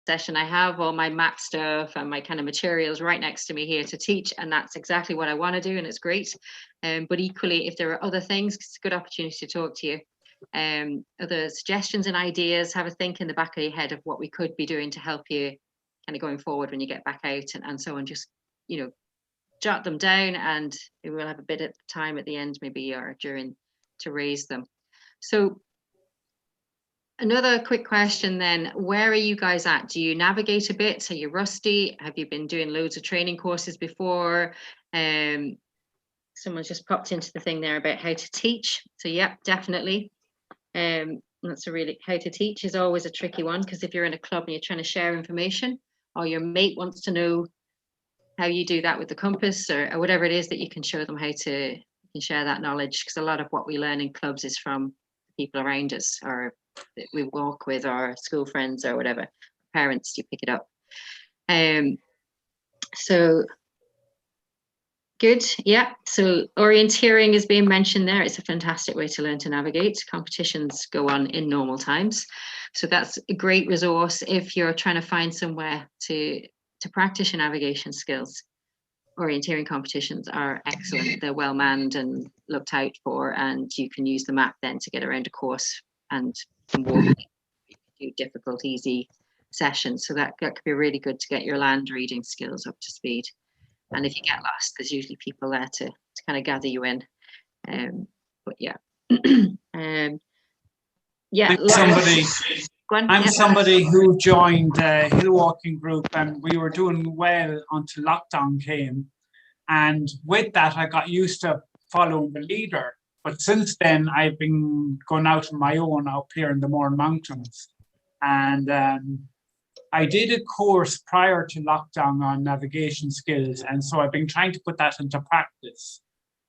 session, I have all my map stuff and my kind of materials right next to me here to teach, and that's exactly what I want to do, and it's great. But equally, if there are other things, it's a good opportunity to talk to you. Other suggestions and ideas, have a think in the back of your head of what we could be doing to help you kind of going forward when you get back out, and so on. Just, you know, jot them down, and we will have a bit of time at the end maybe or during to raise them. So another quick question then, where are you guys at? Do you navigate a bit? Are you rusty? Have you been doing loads of training courses before? Someone's just popped into the thing there about how to teach. So yeah, definitely. That's a really, how to teach is always a tricky one, because if you're in a club and you're trying to share information, or your mate wants to know how you do that with the compass, or whatever it is that you can show them how to, you can share that knowledge, because a lot of what we learn in clubs is from people around us, or that we walk with, our school friends or whatever, parents, you pick it up. So good, yeah. So orienteering is being mentioned there. It's a fantastic way to learn to navigate. Competitions go on in normal times, so that's a great resource if you're trying to find somewhere to practice your navigation skills. Orienteering competitions are excellent. They're well manned and looked out for, and you can use the map then to get around a course and walk, do difficult, easy sessions. So that could be really good to get your land reading skills up to speed. And if you get lost, there's usually people there to kind of gather you in. But yeah. Yeah. I'm somebody who joined a Hillwalking group, and we were doing well until lockdown came. And with that, I got used to following the leader. But since then, I've been going out on my own up here in the Mourne Mountains. And I did a course prior to lockdown on navigation skills. And so I've been trying to put that into practice.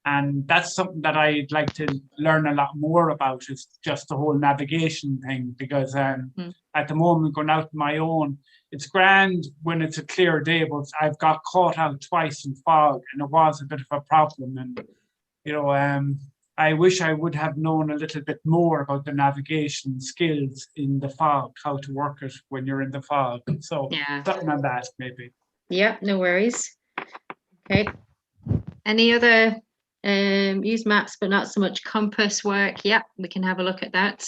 And that's something that I'd like to learn a lot more about, is just the whole navigation thing, because at the moment, going out on my own, it's grand when it's a clear day, but I've got caught out twice in fog, and it was a bit of a problem. And, you know, I wish I would have known a little bit more about the navigation skills in the fog, how to work it when you're in the fog. So yeah, something on that, maybe. Yeah, no worries. Okay. Any other use maps, but not so much compass work? Yeah, we can have a look at that.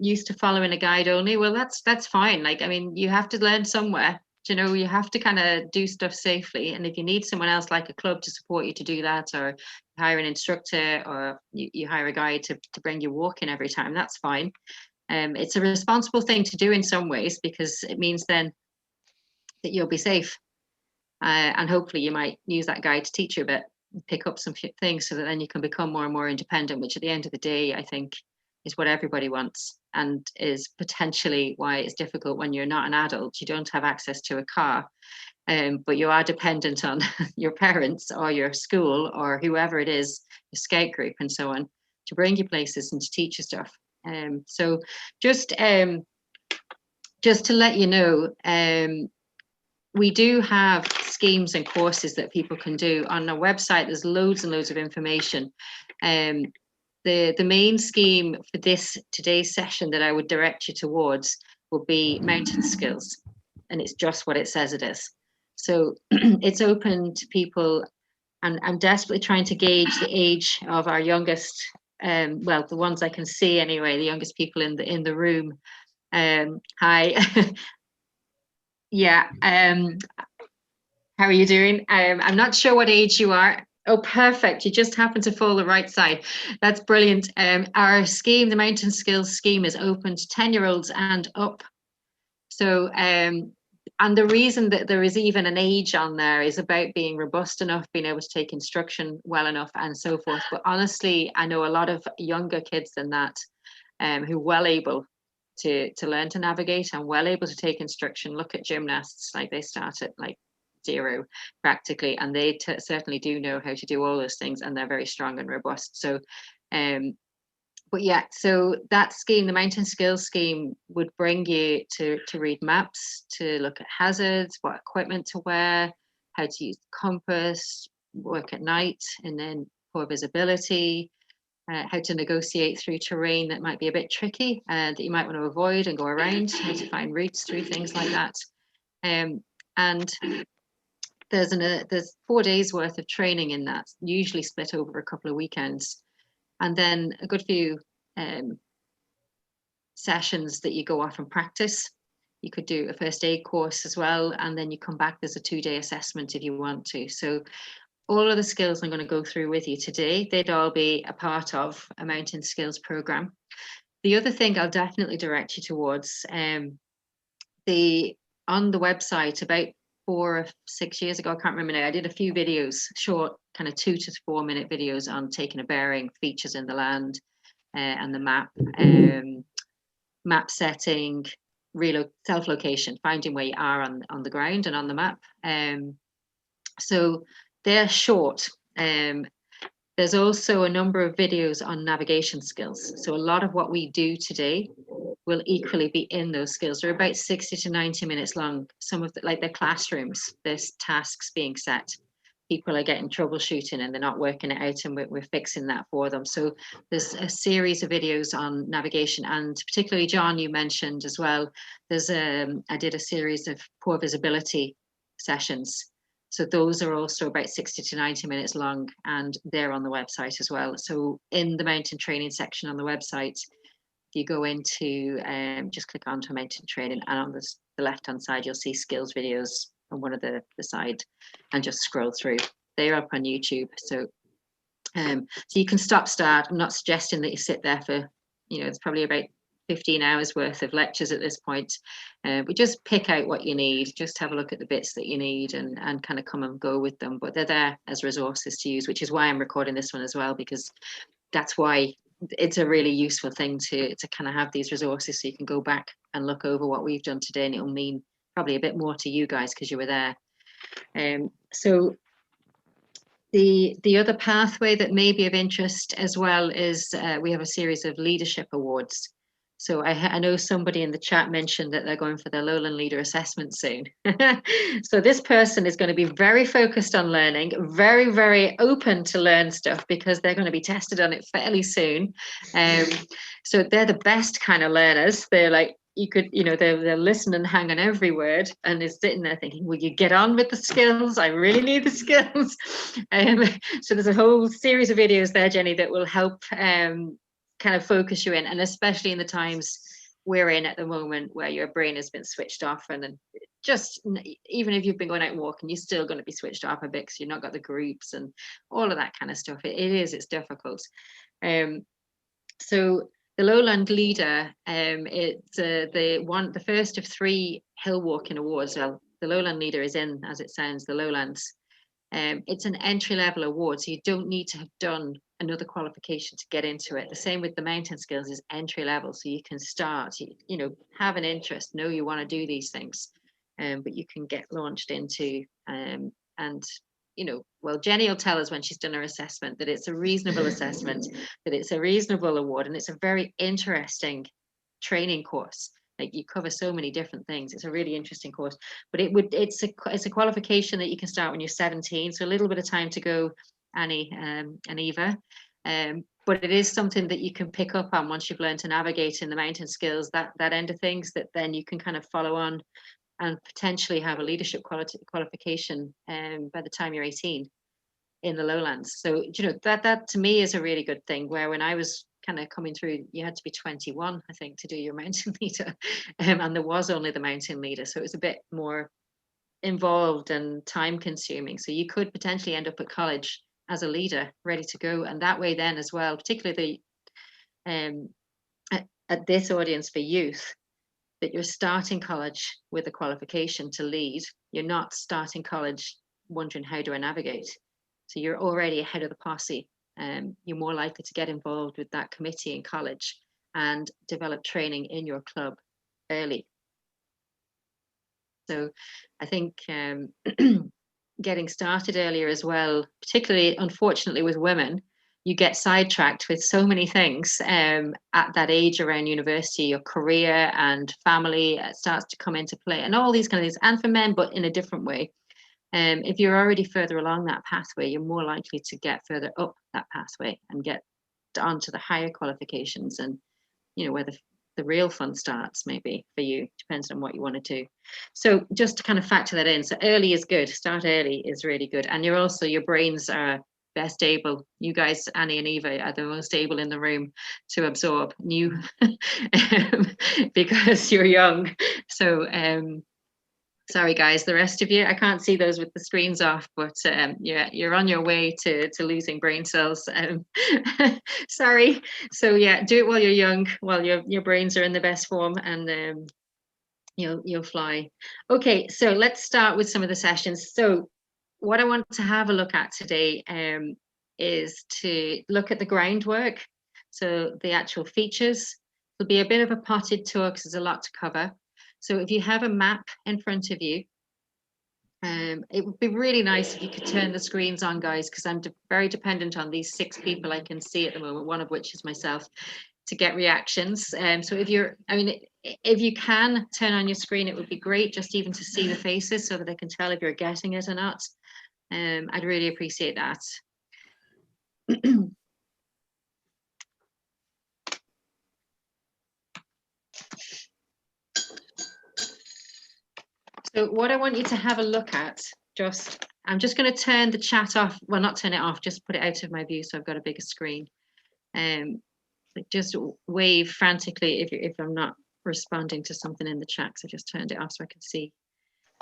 Used to following a guide only. Well, that's fine. Like, I mean, you have to learn somewhere. You know, you have to kind of do stuff safely. And if you need someone else like a club to support you to do that, or hire an instructor, or you hire a guide to bring you walking every time, that's fine. It's a responsible thing to do in some ways, because it means then that you'll be safe. And hopefully you might use that guide to teach you a bit, pick up some things, so that then you can become more and more independent, which at the end of the day, I think, is what everybody wants, and is potentially why it's difficult when you're not an adult. You don't have access to a car, but you are dependent on your parents or your school or whoever it is, your scout group and so on, to bring you places and to teach you stuff. So just to let you know, we do have schemes and courses that people can do on our website. There's loads and loads of information. The main scheme for today's session that I would direct you towards will be mountain skills, and it's just what it says it is. So it's open to people, and I'm desperately trying to gauge the age of our youngest, well, the ones I can see anyway, the youngest people in the room. Hi. Yeah. How are you doing? I'm not sure what age you are. Oh, perfect. You just happen to fall the right side. That's brilliant. Our scheme, the Mountain Skills scheme, is open to 10-year-olds and up. So, and the reason that there is even an age on there is about being robust enough, being able to take instruction well enough, and so forth. But honestly, I know a lot of younger kids than that, who are well able to learn to navigate and well able to take instruction. Look at gymnasts, like they start at like 0 practically, and they certainly do know how to do all those things, and they're very strong and robust. So but yeah, so that scheme, the Mountain Skills scheme, would bring you to read maps, to look at hazards, what equipment to wear, how to use the compass, work at night, and then poor visibility, how to negotiate through terrain that might be a bit tricky, that you might want to avoid and go around, how to find routes through things like that. And there's 4 days worth of training in that, usually split over a couple of weekends, and then a good few sessions that you go off and practice. You could do a first aid course as well, and then you come back, there's a 2-day assessment if you want to. So all of the skills I'm going to go through with you today, they'd all be a part of a mountain skills program. The other thing I'll definitely direct you towards, on the website about 4 or 6 years ago, I can't remember now, I did a few videos, short kind of 2 to 4 minute videos on taking a bearing, features in the land, and the map, map setting, self-location, finding where you are on the ground and on the map. So they're short. There's also a number of videos on navigation skills. So a lot of what we do today will equally be in those skills. They're about 60 to 90 minutes long. Some of like their classrooms, there's tasks being set. People are getting troubleshooting and they're not working it out, and we're fixing that for them. So there's a series of videos on navigation, and particularly John, you mentioned as well, there's I did a series of poor visibility sessions. So those are also about 60 to 90 minutes long, and they're on the website as well. So in the mountain training section on the website, if you go into, just click onto mountain training, and on the left-hand side, you'll see skills videos on one of the side, and just scroll through. They're up on YouTube. So, so you can start. I'm not suggesting that you sit there for, it's probably about 15 hours worth of lectures at this point. We just pick out what you need, just have a look at the bits that you need, and kind of come and go with them. But they're there as resources to use, which is why I'm recording this one as well, because that's why it's a really useful thing to kind of have these resources, so you can go back and look over what we've done today, and it'll mean probably a bit more to you guys because you were there. So the other pathway that may be of interest as well is we have a series of leadership awards. So I know somebody in the chat mentioned that they're going for their Lowland Leader Assessment soon. So this person is going to be very focused on learning, very, very open to learn stuff, because they're going to be tested on it fairly soon. So they're the best kind of learners. They're like, they'll listen and hang on every word, and is sitting there thinking, will you get on with the skills? I really need the skills. So there's a whole series of videos there, Jenny, that will help kind of focus you in, and especially in the times we're in at the moment where your brain has been switched off, and then just even if you've been going out and walking, you're still going to be switched off a bit because you've not got the groups and all of that kind of stuff. It's difficult. So the Lowland Leader, it's the first of 3 Hillwalking awards. Well, the Lowland Leader is in, as it sounds, the Lowlands. It's an entry-level award, so you don't need to have done another qualification to get into it. The same with the mountain skills, is entry level, so you can start, have an interest, know you want to do these things, but you can get launched into, and well, Jenny will tell us when she's done her assessment that it's a reasonable assessment, that it's a reasonable award, and it's a very interesting training course. Like, you cover so many different things. It's a really interesting course, but it's a qualification that you can start when you're 17, so a little bit of time to go, Annie and Eva, but it is something that you can pick up on once you've learned to navigate in the mountain skills, that end of things, that then you can kind of follow on and potentially have a leadership qualification by the time you're 18 in the lowlands. So that to me is a really good thing, where when I was kind of coming through, you had to be 21, I think, to do your mountain leader, and there was only the mountain leader, so it was a bit more involved and time consuming. So you could potentially end up at college as a leader, ready to go, and that way then as well, particularly at this audience for youth, that you're starting college with a qualification to lead. You're not starting college wondering, how do I navigate? So you're already ahead of the posse. You're more likely to get involved with that committee in college and develop training in your club early. So I think getting started earlier as well, particularly unfortunately with women, you get sidetracked with so many things at that age around university. Your career and family starts to come into play, and all these kind of things, and for men, but in a different way. If you're already further along that pathway, you're more likely to get further up that pathway and get on to the higher qualifications, and you know where the real fun starts, maybe for you, depends on what you want to do. So just to kind of factor that in, so early is good, start early is really good. And you're also, your brains are best able, you guys, Annie and Eva, are the most able in the room to absorb new because you're young. So sorry guys, the rest of you, I can't see those with the screens off, but yeah, you're on your way to losing brain cells. Sorry. So yeah, do it while you're young, while your brains are in the best form, and you'll fly. Okay, so let's start with some of the sessions. So what I want to have a look at today is to look at the groundwork. So the actual features. It'll be a bit of a potted tour because there's a lot to cover. So if you have a map in front of you, it would be really nice if you could turn the screens on, guys, because I'm very dependent on these 6 people I can see at the moment, one of which is myself, to get reactions. So if you can turn on your screen, it would be great, just even to see the faces so that I can tell if you're getting it or not. I'd really appreciate that. So what I want you to have a look at, I'm just going to turn the chat off. Well, not turn it off, just put it out of my view so I've got a bigger screen. Just wave frantically if I'm not responding to something in the chat, because I just turned it off so I can see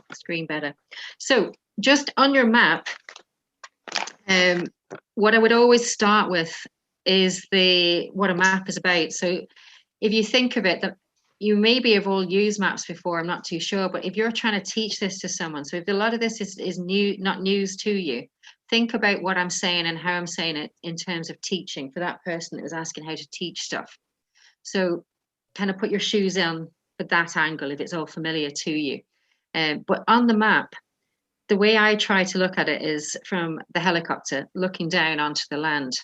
the screen better. So just on your map, what I would always start with is what a map is about. So if you think of it, that you maybe have all used maps before, I'm not too sure, but if you're trying to teach this to someone, so if a lot of this is new, not news to you, think about what I'm saying and how I'm saying it in terms of teaching for that person that was asking how to teach stuff. So kind of put your shoes on for that angle if it's all familiar to you. But on the map, the way I try to look at it is from the helicopter looking down onto the land.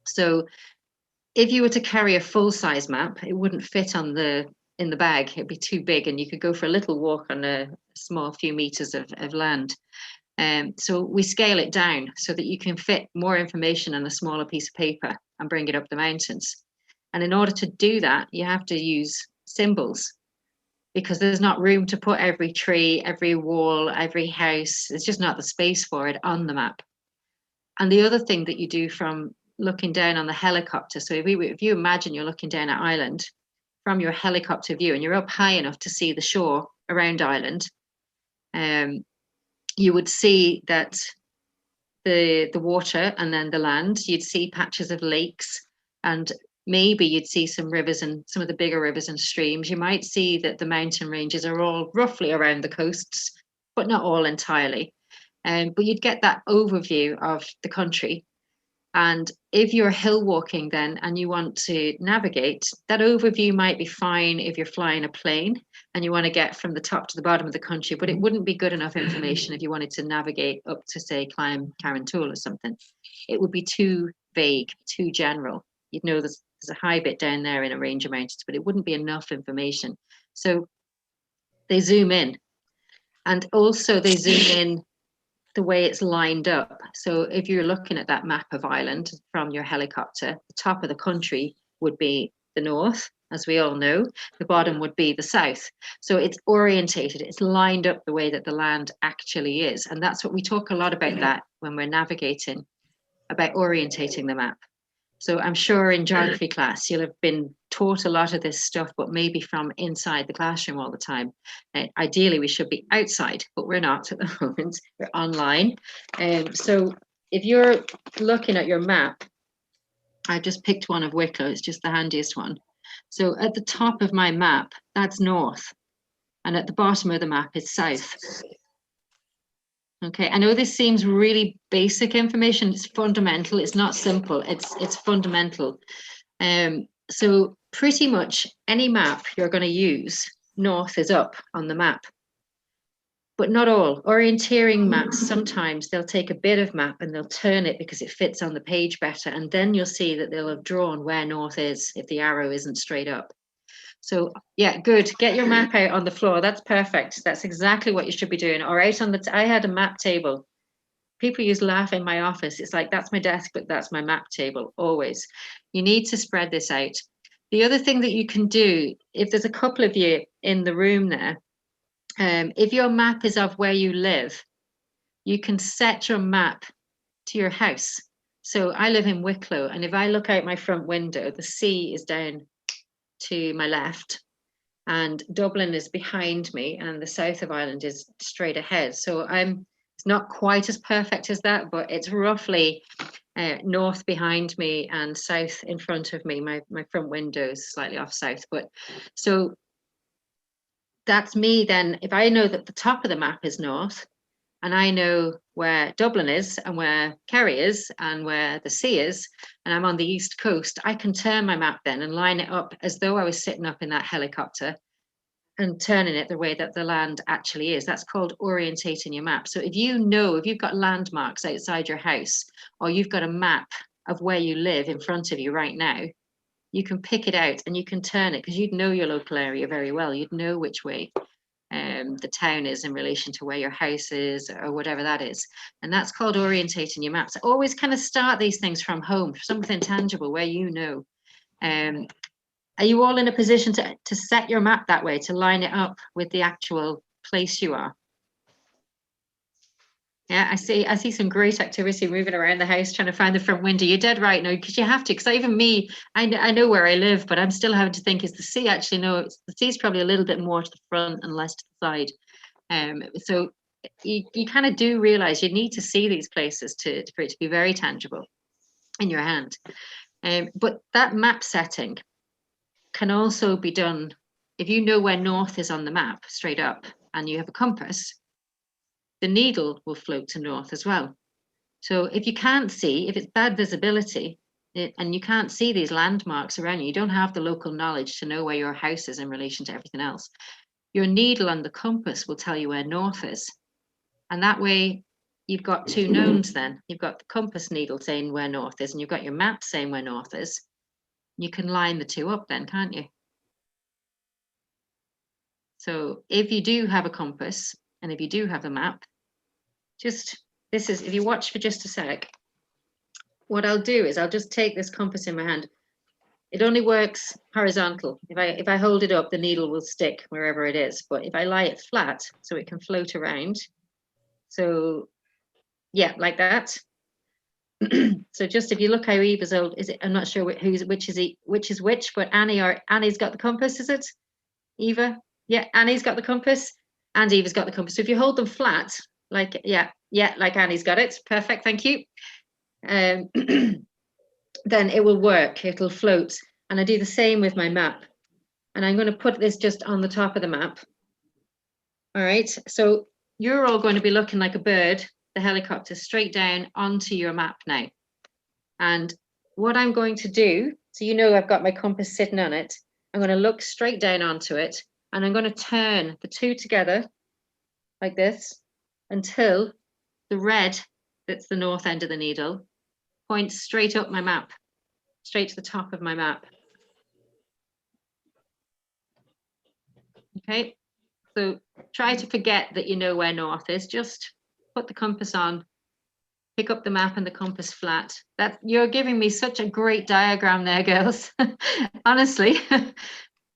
So if you were to carry a full-size map, it wouldn't fit in the bag. It'd be too big, and you could go for a little walk on a small few meters of land. So we scale it down so that you can fit more information on a smaller piece of paper and bring it up the mountains. And in order to do that, you have to use symbols, because there's not room to put every tree, every wall, every house. It's just not the space for it on the map. And the other thing that you do from looking down on the helicopter, so if you imagine you're looking down at Ireland from your helicopter view and you're up high enough to see the shore around Ireland, you would see that the water and then the land, you'd see patches of lakes, and maybe you'd see some rivers and some of the bigger rivers and streams. You might see that the mountain ranges are all roughly around the coasts, but not all entirely. But you'd get that overview of the country. And if you're hill walking then and you want to navigate, that overview might be fine if you're flying a plane and you want to get from the top to the bottom of the country, but it wouldn't be good enough information if you wanted to navigate up to, say, climb Carrantoul or something. It would be too vague, too general. You'd know there's a high bit down there in a range of mountains, but it wouldn't be enough information. So they zoom in, and also they zoom in the way it's lined up. So if you're looking at that map of Ireland from your helicopter, the top of the country would be the north, as we all know, the bottom would be the south. So it's orientated, it's lined up the way that the land actually is. And that's what we talk a lot about, that when we're navigating, about orientating the map. So I'm sure in geography class, you'll have been taught a lot of this stuff, but maybe from inside the classroom all the time. Ideally, we should be outside, but we're not at the moment. We're online. So if you're looking at your map, I just picked one of Wicklow. It's just the handiest one. So at the top of my map, that's north. And at the bottom of the map is south. Okay, I know this seems really basic information. It's fundamental. It's not simple. It's fundamental. So pretty much any map you're going to use, north is up on the map. But not all. Orienteering maps, sometimes they'll take a bit of map and they'll turn it because it fits on the page better. And then you'll see that they'll have drawn where north is if the arrow isn't straight up. So yeah, good. Get your map out on the floor. That's perfect. That's exactly what you should be doing. Or out on I had a map table people used to laugh in my office. It's like, that's my desk, but that's my map table, always. You need to spread this out. The other thing that you can do, if there's a couple of you in the room there, if your map is of where you live, you can set your map to your house. So I live in Wicklow, and if I look out my front window, the sea is down to my left, and Dublin is behind me, and the south of Ireland is straight ahead. So it's not quite as perfect as that, but it's roughly north behind me and south in front of me. My front window is slightly off south, but so that's me then. If I know that the top of the map is north, and I know where Dublin is and where Kerry is and where the sea is, and I'm on the east coast, I can turn my map then and line it up as though I was sitting up in that helicopter and turning it the way that the land actually is. That's called orientating your map. So if you've got landmarks outside your house, or you've got a map of where you live in front of you right now, you can pick it out and you can turn it, because you'd know your local area very well. You'd know which way the town is in relation to where your house is, or whatever that is. And that's called orientating your maps. Always kind of start these things from home, something tangible where you know. Are you all in a position to set your map that way, to line it up with the actual place you are? Yeah, I see some great activity moving around the house trying to find the front window. You're dead right now, because you have to, because even me, I know where I live, but I'm still having to think, is the sea actually? No, the sea's probably a little bit more to the front and less to the side. So you kind of do realize you need to see these places for it to be very tangible in your hand. But that map setting can also be done if you know where north is on the map straight up and you have a compass. The needle will float to north as well. So if you can't see, if it's bad visibility and you can't see these landmarks around you, you don't have the local knowledge to know where your house is in relation to everything else, your needle on the compass will tell you where north is. And that way you've got two knowns then. You've got the compass needle saying where north is, and you've got your map saying where north is. You can line the two up then, can't you? So if you do have a compass, and if you do have a map, if you watch for just a sec, what I'll do is I'll just take this compass in my hand. It only works horizontal. If I hold it up, the needle will stick wherever it is. But if I lie it flat, so it can float around. So yeah, like that. So just if you look how Eva's old, I'm not sure which is which, but Annie's got the compass, is it? Eva? Yeah, Annie's got the compass and Eva's got the compass. So if you hold them flat, like, like Annie's got it. Perfect, thank you. Then it will work, it'll float. And I do the same with my map. And I'm going to put this just on the top of the map. All right, so you're all going to be looking like a bird, the helicopter, straight down onto your map now. And what I'm going to do, so you know I've got my compass sitting on it, I'm going to look straight down onto it, and I'm going to turn the two together like this until the red, that's the north end of the needle, points straight up my map, straight to the top of my map. Okay, so try to forget that you know where north is. Just put the compass on, pick up the map and the compass flat. That you're giving me such a great diagram there, girls. Honestly,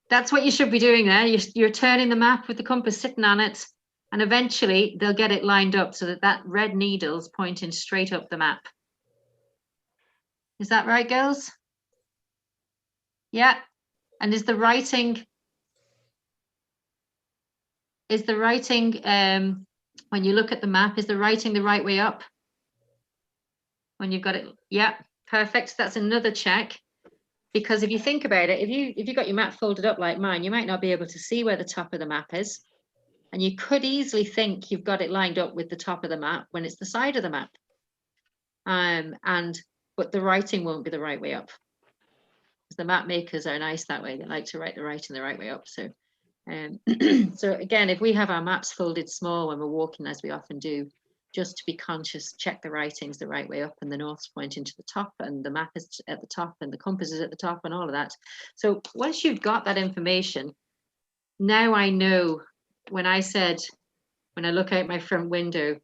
that's what you should be doing there. You're turning the map with the compass sitting on it, and eventually they'll get it lined up so that red needle's pointing straight up the map. Is that right, girls? Yeah. And is the writing when you look at the map, is the writing the right way up? When you've got it, yeah, perfect. That's another check. Because if you think about it, if you got your map folded up like mine, you might not be able to see where the top of the map is. And you could easily think you've got it lined up with the top of the map when it's the side of the map. But the writing won't be the right way up. Because the map makers are nice that way. They like to write the writing the right way up. So so again, if we have our maps folded small when we're walking, as we often do, just to be conscious, check the writings the right way up, and the north's pointing to the top, and the map is at the top, and the compass is at the top, and all of that. So once you've got that information, now I know when I look out my front window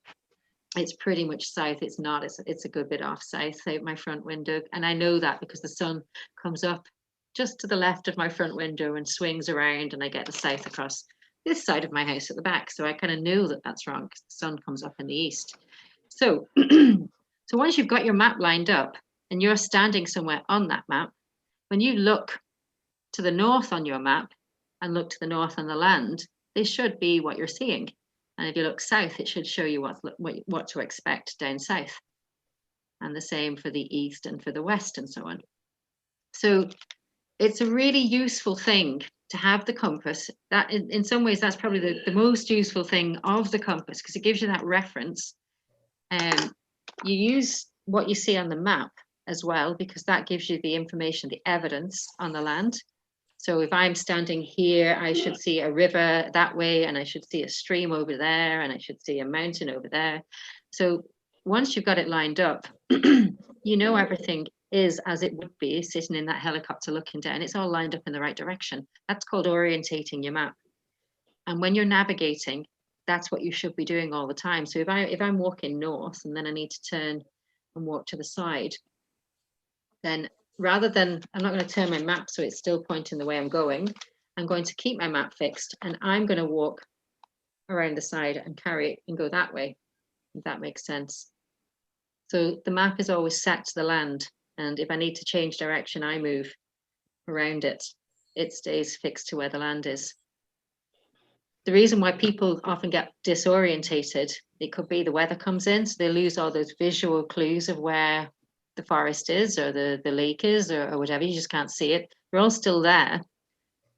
it's pretty much south. It's not, it's a good bit off south out my front window. And I know that because the sun comes up just to the left of my front window and swings around, and I get the south across this side of my house at the back. So I kind of know that that's wrong because the sun comes up in the east. So, so once you've got your map lined up and you're standing somewhere on that map, when you look to the north on your map and look to the north on the land, they should be what you're seeing. And if you look south, it should show you what to expect down south. And the same for the east and for the west and so on. So it's a really useful thing to have the compass. That in some ways, that's probably the most useful thing of the compass, because it gives you that reference. You use what you see on the map as well, because that gives you the information, the evidence on the land. So if I'm standing here, I should see a river that way, and I should see a stream over there, and I should see a mountain over there. So once you've got it lined up, you know everything is as it would be sitting in that helicopter looking down. It's all lined up in the right direction. That's called orientating your map. And when you're navigating, that's what you should be doing all the time. So if I'm walking north and then I need to turn and walk to the side, then rather than, I'm not going to turn my map so it's still pointing the way I'm going, I'm going to keep my map fixed, and I'm going to walk around the side and carry it and go that way, if that makes sense. So the map is always set to the land, and if I need to change direction, I move around it. It stays fixed to where the land is. The reason why people often get disorientated, it could be the weather comes in, so they lose all those visual clues of where the forest is or the lake is or whatever. You just can't see it. They're all still there.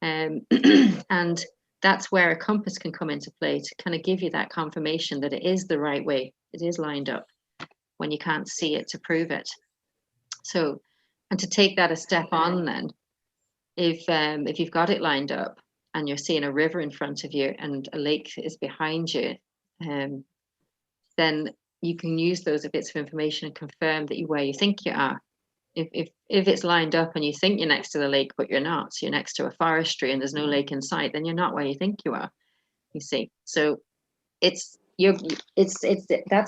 And that's where a compass can come into play to kind of give you that confirmation that it is the right way. It is lined up when you can't see it to prove it. So, and to take that a step on then, if you've got it lined up and you're seeing a river in front of you and a lake is behind you, then you can use those bits of information and confirm that where you think you are. If it's lined up and you think you're next to the lake, but you're not, you're next to a forestry and there's no lake in sight, then you're not where you think you are, you see. So that's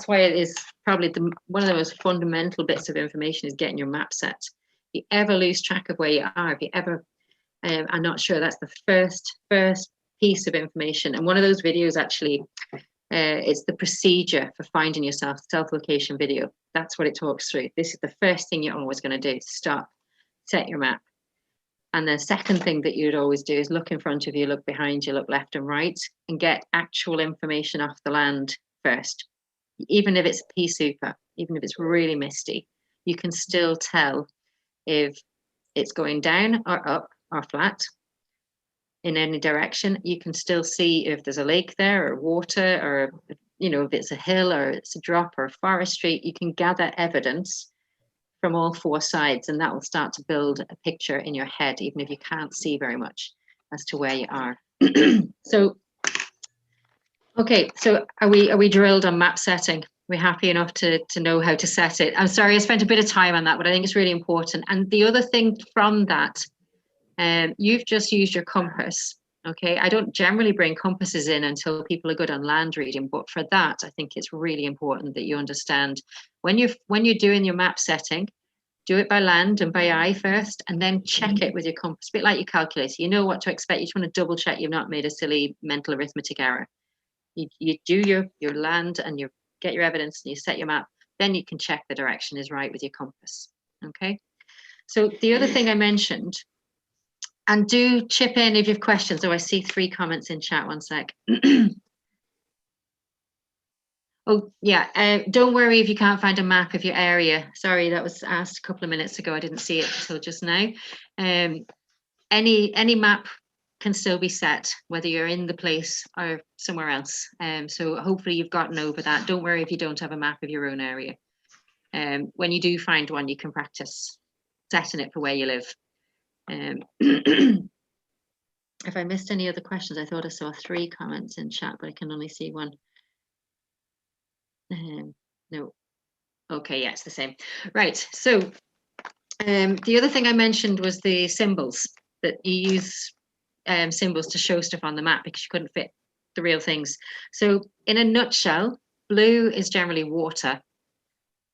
why it is probably one of the most fundamental bits of information is getting your map set. If you ever lose track of where you are, if you ever are not sure, that's the first piece of information. And one of those videos actually, it's the procedure for finding yourself, self-location video. That's what it talks through. This is the first thing you're always going to do: stop, set your map. And the second thing that you'd always do is look in front of you, look behind you, look left and right, and get actual information off the land first. Even if it's pea super, even if it's really misty, you can still tell if it's going down or up or flat. In any direction, you can still see if there's a lake there or water, or if it's a hill or it's a drop or a forestry. You can gather evidence from all four sides, and that will start to build a picture in your head, even if you can't see very much, as to where you are. So okay, so are we drilled on map setting? We're happy enough to know how to set it. I'm sorry I spent a bit of time on that, but I think it's really important. And the other thing from that, you've just used your compass. Okay, I don't generally bring compasses in until people are good on land reading, but for that, I think it's really important that you understand when you're doing your map setting, do it by land and by eye first, and then check it with your compass. A bit like your calculator, you know what to expect. You just want to double check you've not made a silly mental arithmetic error. You do your land and you get your evidence and you set your map, then you can check the direction is right with your compass. Okay, so the other thing I mentioned, and do chip in if you have questions. Oh, I see 3 comments in chat. One sec. Oh, yeah. Don't worry if you can't find a map of your area. Sorry, that was asked a couple of minutes ago. I didn't see it until just now. Any map can still be set, whether you're in the place or somewhere else. So hopefully you've gotten over that. Don't worry if you don't have a map of your own area. When you do find one, you can practice setting it for where you live. If I missed any other questions, I thought I saw 3 comments in chat, but I can only see 1. No. Okay, yeah, it's the same. Right, so the other thing I mentioned was the symbols, that you use symbols to show stuff on the map because you couldn't fit the real things. So in a nutshell, blue is generally water,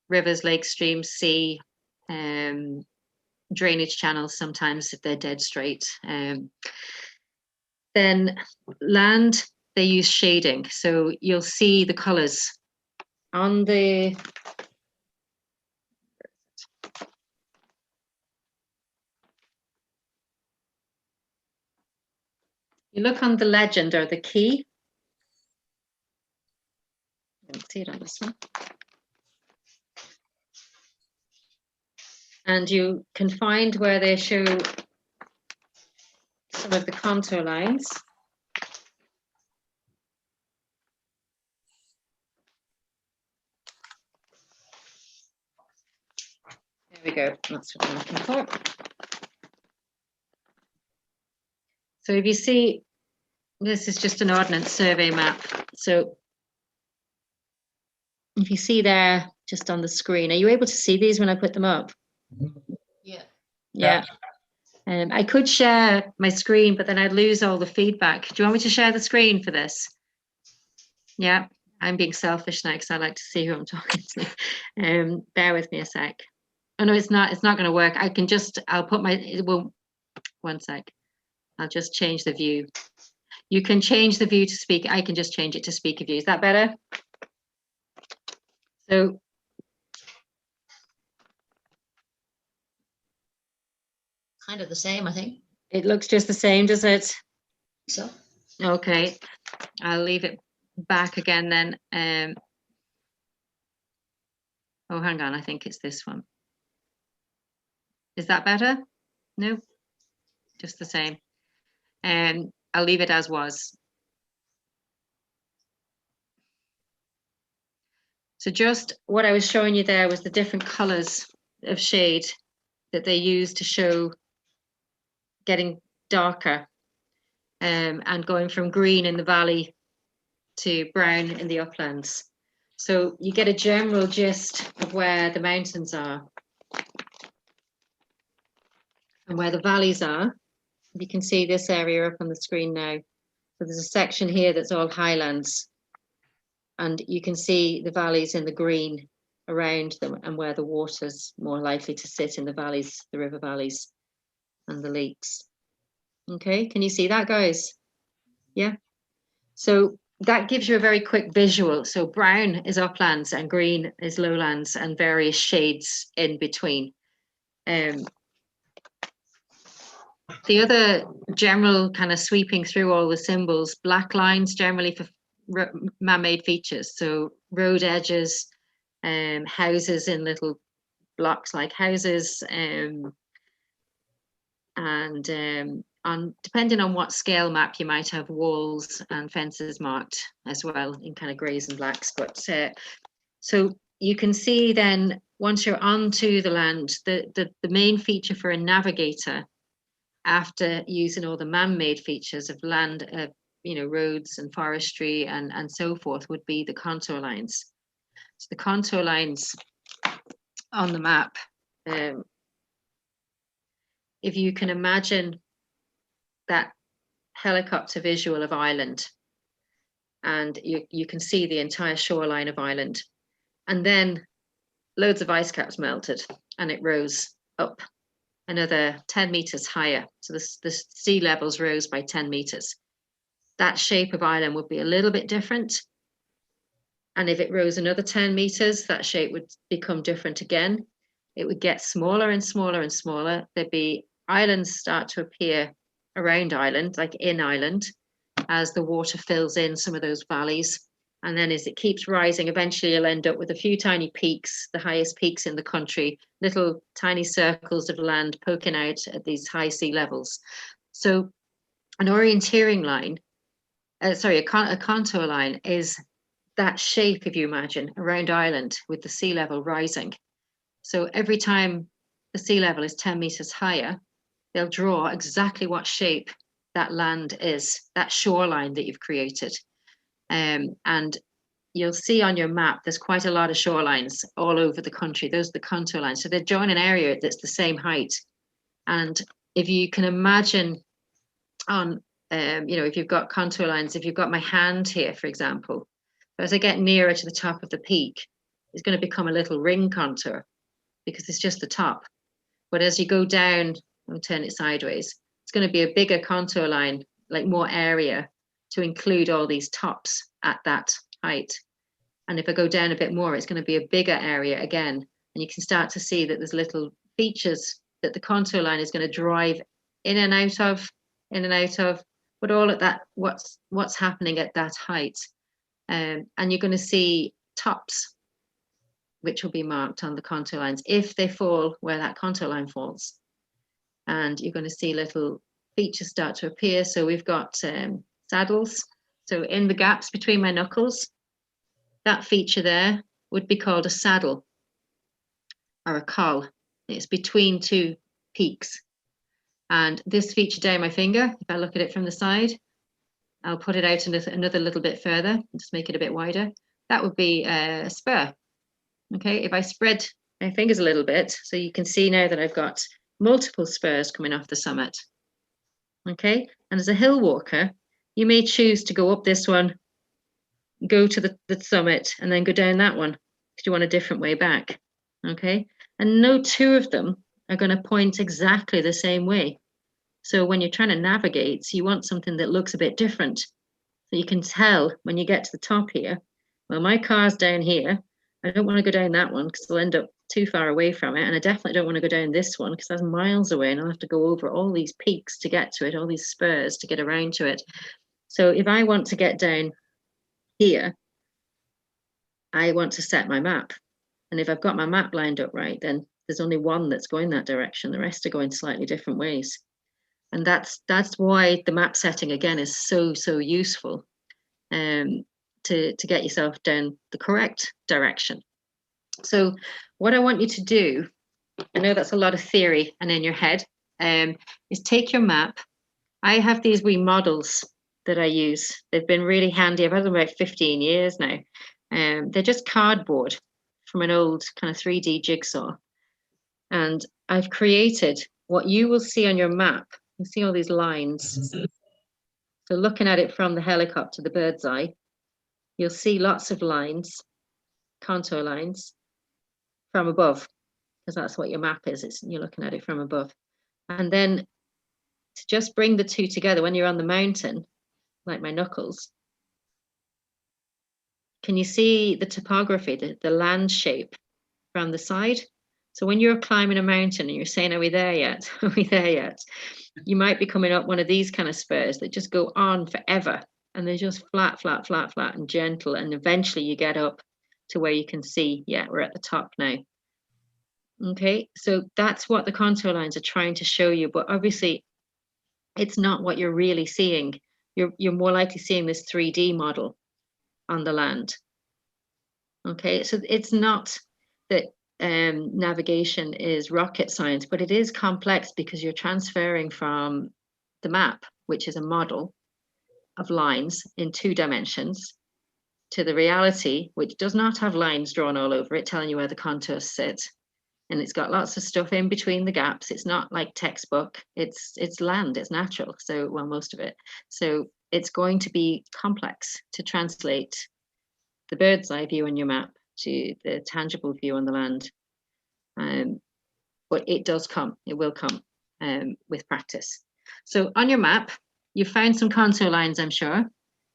rivers, lakes, streams, sea, drainage channels sometimes if they're dead straight. Then land, they use shading. So you'll see the colors on the you look on the legend or the key. You can see it on this one. And you can find where they show some of the contour lines. There we go, that's what I'm looking for. So if you see, this is just an ordnance survey map. So if you see there, just on the screen, are you able to see these when I put them up? Yeah. Yeah. I could share my screen, but then I'd lose all the feedback. Do you want me to share the screen for this? Yeah, I'm being selfish now because I like to see who I'm talking to. Bear with me a sec. Oh no, it's not going to work. I can just, I'll put my, it will, one sec. I'll just change the view. You can change the view to speak. I can just change it to speaker view. Is that better? So Kind of the same, I think. it looks just the same, does it? So. Okay, I'll leave it back again then. Oh, hang on, I think it's this one. Is that better? No, just the same. And I'll leave it as was. So just what I was showing you there was the different colors of shade that they use to show getting darker and going from green in the valley to brown in the uplands. So you get a general gist of where the mountains are and where the valleys are. You can see this area up on the screen now. So there's a section here that's all highlands, and you can see the valleys in the green around them and where the water's more likely to sit in the valleys, the river valleys and the lakes. Okay, can you see that, guys? Yeah. So that gives you a very quick visual. So brown is uplands and green is lowlands and various shades in between. The other general kind of sweeping through all the symbols, black lines generally for man-made features. So road edges, houses in little blocks like houses, and depending on what scale map, you might have walls and fences marked as well in kind of greys and blacks. But so you can see then once you're onto the land, the main feature for a navigator, after using all the man-made features of land, you know, roads and forestry and so forth, would be the contour lines. So the contour lines on the map, if you can imagine that helicopter visual of Ireland, and you can see the entire shoreline of Ireland, and then loads of ice caps melted and it rose up another 10 meters higher. So the sea levels rose by 10 meters. That shape of Ireland would be a little bit different. And if it rose another 10 meters, that shape would become different again. It would get smaller and smaller and smaller. There'd be islands start to appear around Ireland, like in Ireland, as the water fills in some of those valleys. And then as it keeps rising, eventually you'll end up with a few tiny peaks, the highest peaks in the country, little tiny circles of land poking out at these high sea levels. So an orienteering line, a contour line is that shape, if you imagine, around Ireland with the sea level rising. So every time the sea level is 10 meters higher, they'll draw exactly what shape that land is, that shoreline that you've created. And you'll see on your map, there's quite a lot of shorelines all over the country. Those are the contour lines. So they join an area that's the same height. And if you can imagine on, you know, if you've got contour lines, if you've got my hand here, for example, But as I get nearer to the top of the peak, it's going to become a little ring contour because it's just the top. But as you go down and turn it sideways, it's going to be a bigger contour line, like more area to include all these tops at that height. And if I go down a bit more, it's going to be a bigger area again. And you can start to see that there's little features that the contour line is going to drive in and out of, but all at that, what's happening at that height. And you're going to see tops, which will be marked on the contour lines if they fall where that contour line falls. And you're going to see little features start to appear. So we've got saddles. So in the gaps between my knuckles, that feature there would be called a saddle or a col. It's between two peaks. And this feature down my finger, if I look at it from the side, I'll put it out another little bit further, just make it a bit wider. That would be a spur. Okay, if I spread my fingers a little bit, so you can see now that I've got multiple spurs coming off the summit. Okay, and as a hill walker, you may choose to go up this one, go to the summit, and then go down that one because you want a different way back. Okay, and no two of them are going to point exactly the same way. So when you're trying to navigate, you want something that looks a bit different. So you can tell when you get to the top here, well, my car's down here. I don't want to go down that one because I'll end up too far away from it. And I definitely don't want to go down this one because that's miles away and I'll have to go over all these peaks to get to it, all these spurs to get around to it. So if I want to get down here, I want to set my map. And if I've got my map lined up right, then there's only one that's going that direction. The rest are going slightly different ways. And that's why the map setting, again, is so useful to get yourself down the correct direction. So what I want you to do, I know that's a lot of theory and in your head, is take your map. I have these wee models that I use. They've been really handy. I've had them about 15 years now. They're just cardboard from an old kind of 3D jigsaw. And I've created what you will see on your map. You see all these lines. So looking at it from the helicopter, the bird's eye, you'll see lots of lines, contour lines from above, because that's what your map is. You're looking at it from above. And then to just bring the two together when you're on the mountain, like my knuckles, can you see the topography, the land shape from the side? So when you're climbing a mountain and you're saying, are we there yet? Are we there yet? You might be coming up one of these kind of spurs that just go on forever. And they're just flat, flat, flat, flat and gentle. And eventually you get up to where you can see, yeah, we're at the top now. Okay, so that's what the contour lines are trying to show you. But obviously, it's not what you're really seeing. You're more likely seeing this 3D model on the land. Okay, so it's not that navigation is rocket science, but it is complex because you're transferring from the map, which is a model of lines in 2 dimensions, to the reality, which does not have lines drawn all over it, telling you where the contours sit. And it's got lots of stuff in between the gaps. It's not like textbook, it's land, it's natural. So, well, most of it. So it's going to be complex to translate the bird's eye view on your map to the tangible view on the land. But it does come, it will come with practice. So on your map, you found some contour lines, I'm sure.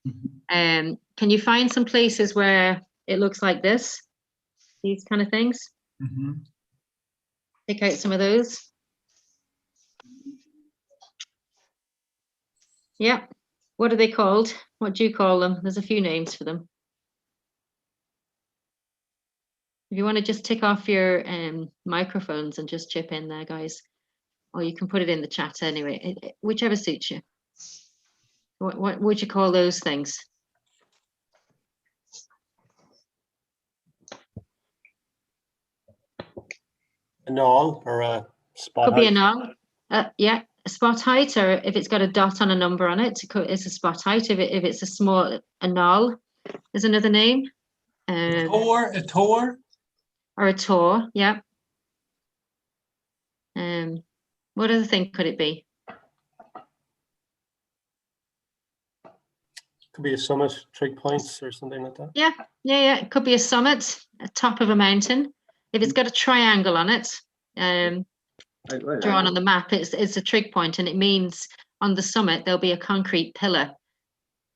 Mm-hmm. Can you find some places where it looks like this, these kind of things? Mm-hmm. Take out some of those. Yeah. What are they called? What do you call them? There's a few names for them. If you want to just tick off your microphones and just chip in there, guys, or you can put it in the chat anyway, whichever suits you. What would you call those things? A knoll or a spot Could height. be a knoll. Yeah, a spot height, or if it's got a dot on a number on it, it's a spot height. If it's a knoll is another name. A tor. Or a tor, yeah. What other thing could it be? Could be a summit, trig points or something like that. Yeah. It could be a summit, a top of a mountain. If it's got a triangle on it, drawn on the map, it's a trig point, and it means on the summit there'll be a concrete pillar.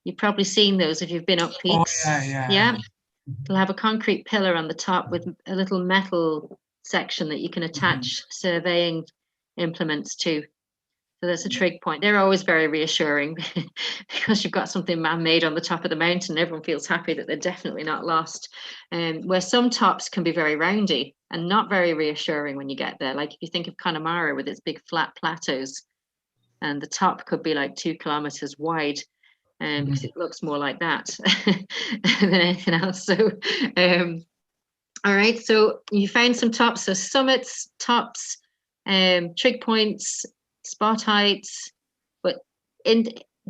You've probably seen those if you've been up peaks. Oh, yeah. They'll have a concrete pillar on the top with a little metal section that you can attach surveying implements to. So that's a trig point. They're always very reassuring because you've got something man-made on the top of the mountain. Everyone feels happy that they're definitely not lost. Where some tops can be very roundy and not very reassuring when you get there. Like if you think of Connemara with its big flat plateaus, and the top could be like 2 kilometers wide, because it looks more like that than anything else. So, all right. So you found some tops, so summits, tops, trig points, spot heights, but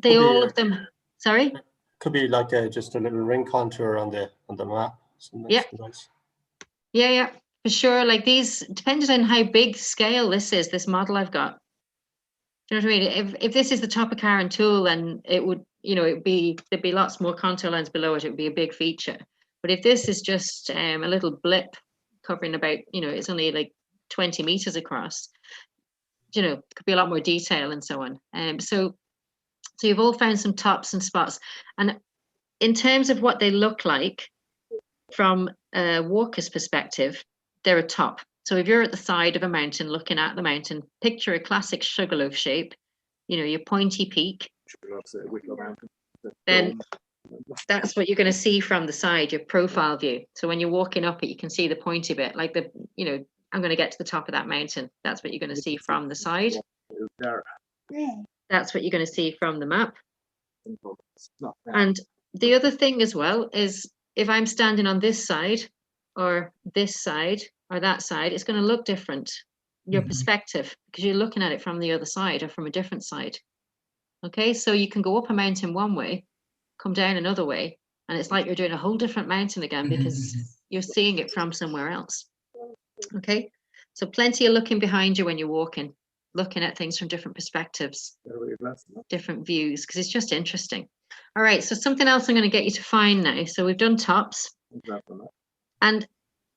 all of them. Sorry. Could be like just a little ring contour on the map. Yeah. Nice. Yeah, for sure. Like these, depending on how big scale this model I've got. Do you know what I mean? If this is the top of Karen Tool, then it would, there'd be lots more contour lines below it. It would be a big feature. But if this is just a little blip covering about, it's only like 20 meters across, could be a lot more detail and so on. So you've all found some tops and spots. And in terms of what they look like from a walker's perspective, they're a top. So if you're at the side of a mountain looking at the mountain, picture a classic sugarloaf shape, your pointy peak. Then that's what you're going to see from the side, your profile view. So when you're walking up it, you can see the pointy bit, like I'm going to get to the top of that mountain. That's what you're going to see from the side. That's what you're going to see from the map. And the other thing as well is if I'm standing on this side or this side or that side, it's going to look different, your perspective, because you're looking at it from the other side or from a different side. Okay, so you can go up a mountain one way, come down another way, and it's like you're doing a whole different mountain again because you're seeing it from somewhere else. Okay, so plenty of looking behind you when you're walking, looking at things from different perspectives, different views, because it's just interesting. All right, so something else I'm going to get you to find now. So we've done tops. And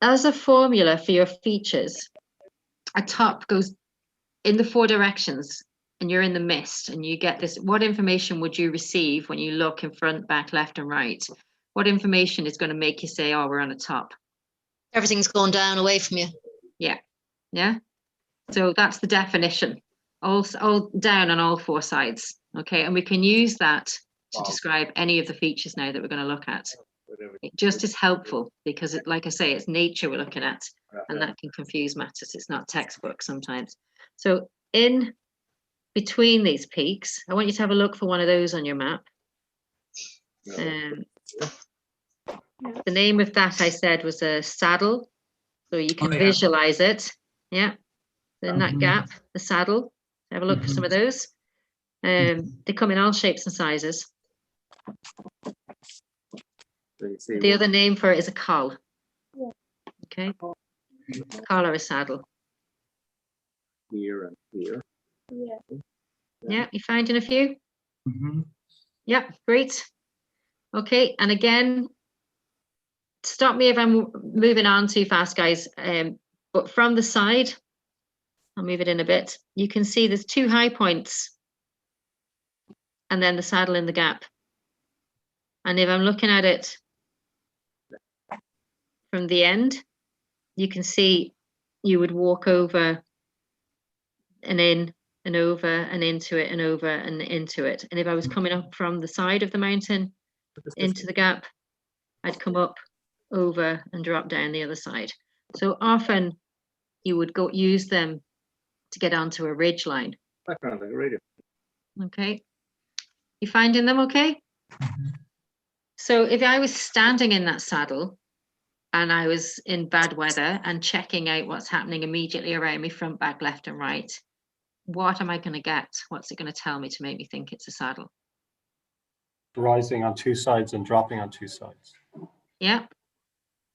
as a formula for your features, a top goes in the 4 directions and you're in the mist and you get this. What information would you receive when you look in front, back, left, and right? What information is going to make you say, oh, we're on a top? Everything's going down away from you. Yeah. So that's the definition. All down on all 4 sides. Okay, and we can use that to describe any of the features now that we're going to look at. It just is helpful because, like I say, it's nature we're looking at, and that can confuse matters. It's not textbook sometimes. So in between these peaks, I want you to have a look for one of those on your map. The name of that I said was a saddle, so you can visualize it. Yeah, in that gap, the saddle. Have a look for some of those. They come in all shapes and sizes. The other name for it is a coll. Okay, collar a saddle. Here and here. Yeah, you finding a few? Yeah, great. Okay, and again, stop me if I'm moving on too fast, guys. But from the side, I'll move it in a bit. You can see there's 2 high points and then the saddle in the gap. And if I'm looking at it from the end, you can see you would walk over and in and over and into it and over and into it. And if I was coming up from the side of the mountain into the gap, I'd come up, over and drop down the other side. So often you would go use them to get onto a ridge line. Background like radio. Okay, you finding them okay? So if I was standing in that saddle and I was in bad weather and checking out what's happening immediately around me, front, back, left, and right, what am I going to get? What's it going to tell me to make me think it's a saddle? Rising on 2 sides and dropping on 2 sides. Yeah,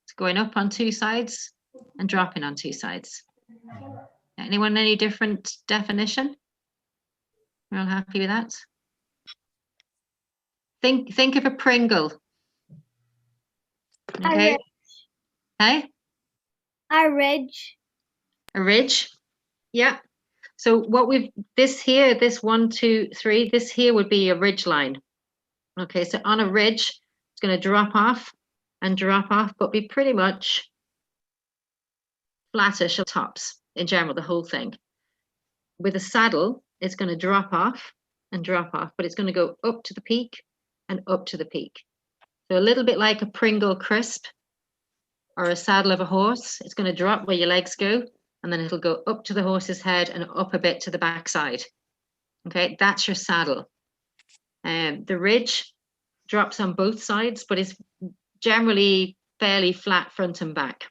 it's going up on 2 sides and dropping on 2 sides. Anyone any different definition? You're all happy with that? think of a Pringle. Okay. Hey? A ridge. A ridge. Yeah. So what this here, this 1, 2, 3, this here would be a ridge line. Okay, so on a ridge, it's going to drop off and drop off, but be pretty much flattish tops in general, the whole thing. With a saddle, it's going to drop off and drop off, but it's going to go up to the peak and up to the peak. So a little bit like a Pringle crisp or a saddle of a horse. It's going to drop where your legs go, and then it'll go up to the horse's head and up a bit to the backside. Okay, that's your saddle. The ridge drops on both sides, but is generally fairly flat front and back.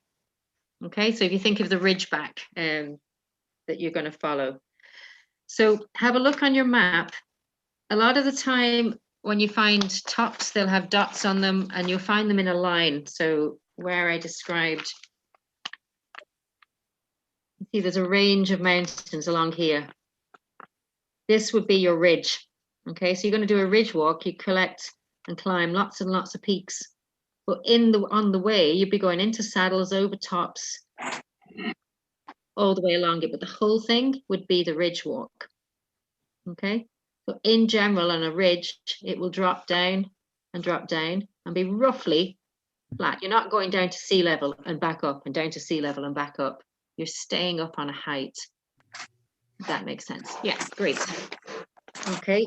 Okay, so if you think of the ridge back that you're going to follow. So have a look on your map. A lot of the time when you find tops, they'll have dots on them and you'll find them in a line. So where I described, see there's a range of mountains along here. This would be your ridge. Okay, so you're going to do a ridge walk, you collect and climb lots and lots of peaks. But on the way, you'd be going into saddles, over tops, all the way along it. But the whole thing would be the ridge walk. Okay, so in general, on a ridge, it will drop down and be roughly flat. You're not going down to sea level and back up and down to sea level and back up. You're staying up on a height. If that makes sense. Yes, great. Okay.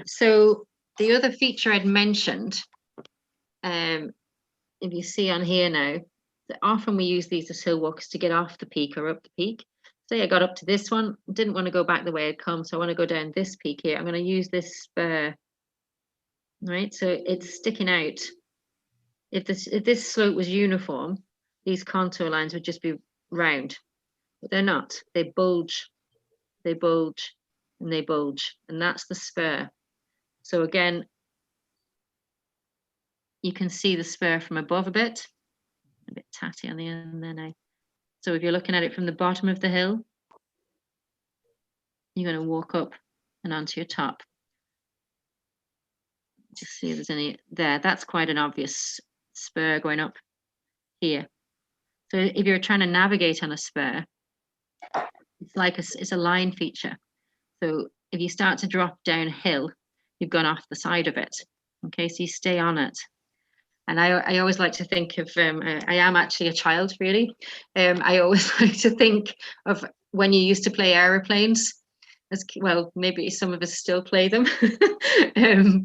So the other feature I'd mentioned, if you see on here now, that often we use these as hill walks to get off the peak or up the peak. Say I got up to this one, didn't want to go back the way I'd come, so I want to go down this peak here. I'm going to use this spur, right? So it's sticking out. If this slope was uniform, these contour lines would just be round, but they're not. They bulge, and they bulge, and that's the spur. So again, you can see the spur from above a bit tatty on the end there now. So if you're looking at it from the bottom of the hill, you're going to walk up and onto your top. Just see if there's any there. That's quite an obvious spur going up here. So if you're trying to navigate on a spur, it's a line feature. So if you start to drop downhill, you've gone off the side of it. Okay, so you stay on it. And I always like to think of, I am actually a child, really. I always like to think of when you used to play aeroplanes. As well, maybe some of us still play them.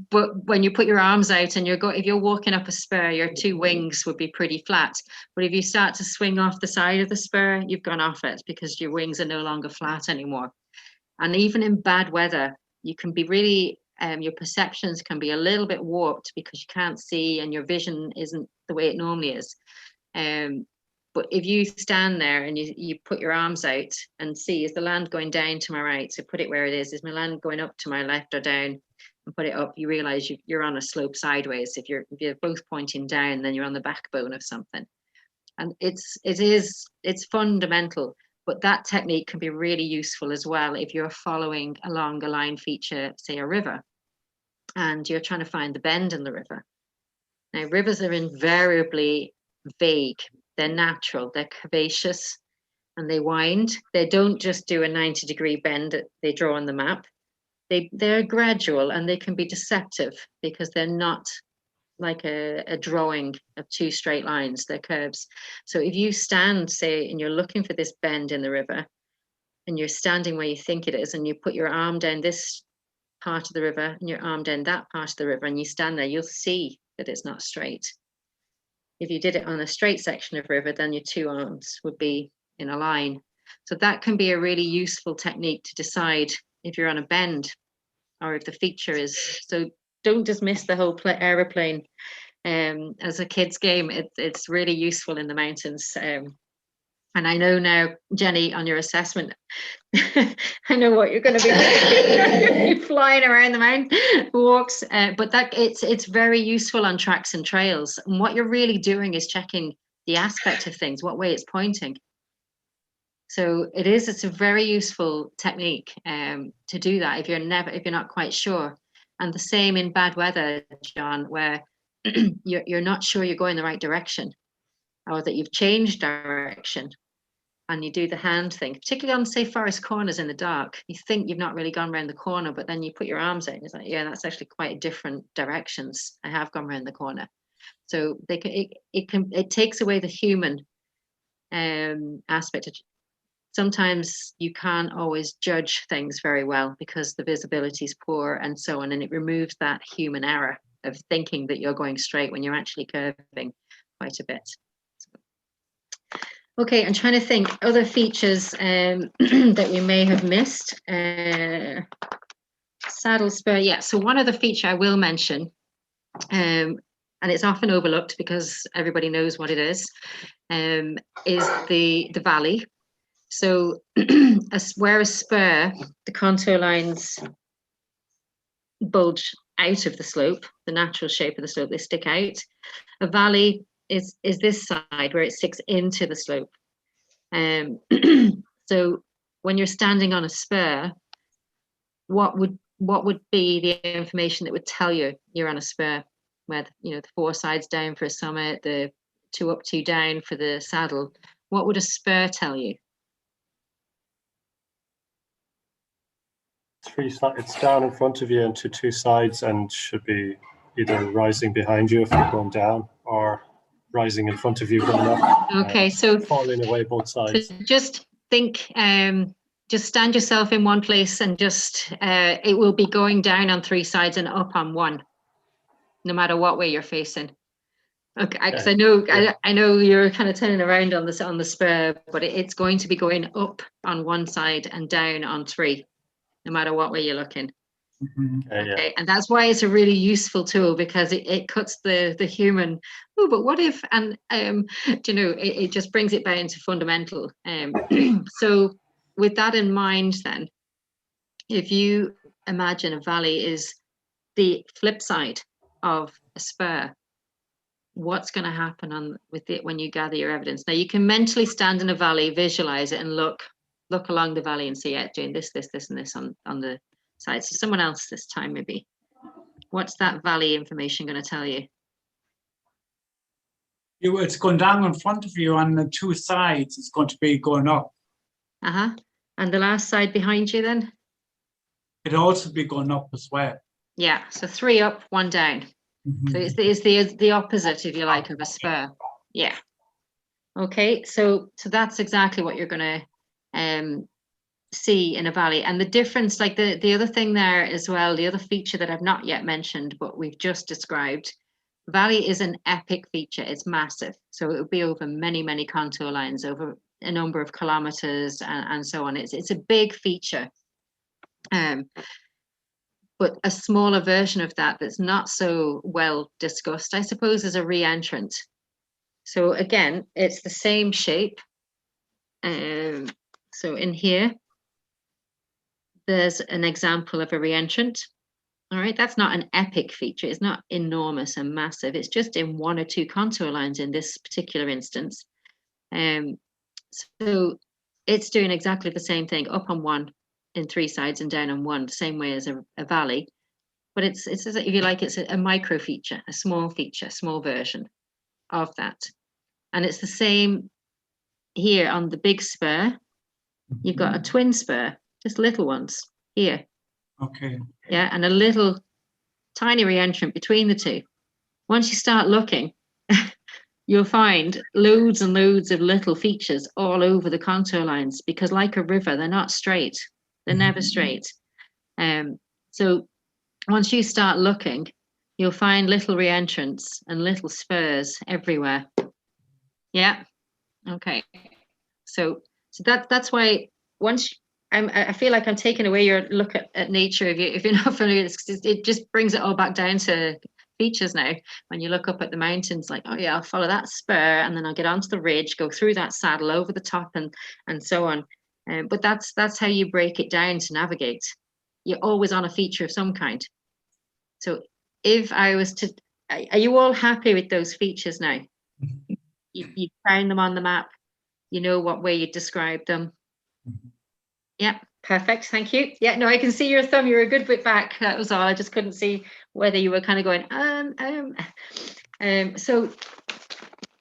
But when you put your arms out and if you're walking up a spur, your two wings would be pretty flat. But if you start to swing off the side of the spur, you've gone off it because your wings are no longer flat anymore. And even in bad weather, you can be really, your perceptions can be a little bit warped because you can't see and your vision isn't the way it normally is. But if you stand there and you put your arms out and see, is the land going down to my right? So put it where it is my land going up to my left or down? And put it up, you realize you're on a slope sideways. If you're both pointing down, then you're on the backbone of something. And it's fundamental. But that technique can be really useful as well if you're following along a line feature, say a river, and you're trying to find the bend in the river. Now, rivers are invariably vague. They're natural, they're curvaceous, and they wind. They don't just do a 90-degree bend that they draw on the map. They're gradual and they can be deceptive because they're not like a drawing of two straight lines, they're curves. So if you stand, say, and you're looking for this bend in the river, and you're standing where you think it is, and you put your arm down this part of the river and your arm down that part of the river, and you stand there, you'll see that it's not straight. If you did it on a straight section of river, then your two arms would be in a line. So that can be a really useful technique to decide if you're on a bend or if the feature is. So don't dismiss the whole aeroplane as a kid's game. It's really useful in the mountains. And I know now, Jenny, on your assessment, I know what you're going to be flying around the mountain walks, but it's very useful on tracks and trails. And what you're really doing is checking the aspect of things, what way it's pointing. So it's a very useful technique to do that if you're not quite sure. And the same in bad weather, John, where you're not sure you're going the right direction, or that you've changed direction, and you do the hand thing, particularly on, say, forest corners in the dark. You think you've not really gone around the corner, but then you put your arms out and it's like, yeah, that's actually quite different directions. I have gone around the corner. So it takes away the human aspect. Sometimes you can't always judge things very well because the visibility is poor and so on, and it removes that human error of thinking that you're going straight when you're actually curving quite a bit. Okay, I'm trying to think other features that we may have missed. Saddle spur, yeah. So one other feature I will mention, and it's often overlooked because everybody knows what it is the valley. So where a spur, the contour lines bulge out of the slope, the natural shape of the slope, they stick out. A valley is this side where it sticks into the slope. So when you're standing on a spur, what would be the information that would tell you you're on a spur, where the 4 sides down for a summit, the 2 up, 2 down for the saddle? What would a spur tell you? 3 sides. It's down in front of you and to 2 sides, and should be either rising behind you if you're going down, or rising in front of you going up. Okay, so falling away both sides. So just think, just stand yourself in one place, and just it will be going down on 3 sides and up on 1, no matter what way you're facing. Okay, because I know you're kind of turning around on the spur, but it's going to be going up on 1 side and down on 3, no matter what way you're looking. Okay, and that's why it's a really useful tool, because it cuts the human, oh, but what if, and it just brings it down to fundamental. So with that in mind, then, if you imagine a valley is the flip side of a spur, what's going to happen with it when you gather your evidence? Now you can mentally stand in a valley, visualize it, and look along the valley and see it doing this, and this on the side. So someone else this time, maybe. What's that valley information going to tell you? It's going down in front of you on the 2 sides. It's going to be going up. And the last side behind you then? It'll also be going up as well. Yeah, so 3 up, 1 down. So it's the opposite, if you like, of a spur. Yeah. Okay, so that's exactly what you're going to see in a valley. And the difference, like the other thing there as well, the other feature that I've not yet mentioned, but we've just described, valley is an epic feature. It's massive. So it will be over many, many contour lines, over a number of kilometers and so on. It's a big feature. But a smaller version of that's not so well discussed, I suppose, is a re-entrant. So again, it's the same shape. So in here, there's an example of a re-entrant. All right, that's not an epic feature. It's not enormous and massive. It's just in 1 or 2 contour lines in this particular instance. So it's doing exactly the same thing, up on 1 in 3 sides and down on 1, the same way as a valley. But it's if you like, it's a micro feature, a small feature, small version of that. And it's the same here on the big spur. You've got a twin spur, just little ones here. Okay. Yeah, and a little tiny re-entrant between the 2. Once you start looking, you'll find loads and loads of little features all over the contour lines, because like a river, they're not straight. They're never straight. So once you start looking, you'll find little re-entrants and little spurs everywhere. Yeah. Okay. So that's why once I feel like I'm taking away your look at nature. If you're not familiar, it just brings it all back down to features now. When you look up at the mountains, like, oh yeah, I'll follow that spur, and then I'll get onto the ridge, go through that saddle, over the top, and so on. But that's how you break it down to navigate. You're always on a feature of some kind. So if I was to, are you all happy with those features now? You found them on the map. You know what way you describe them. Yeah. Perfect, thank you. Yeah, no, I can see your thumb. You're a good bit back. That was all. I just couldn't see whether you were kind of going, So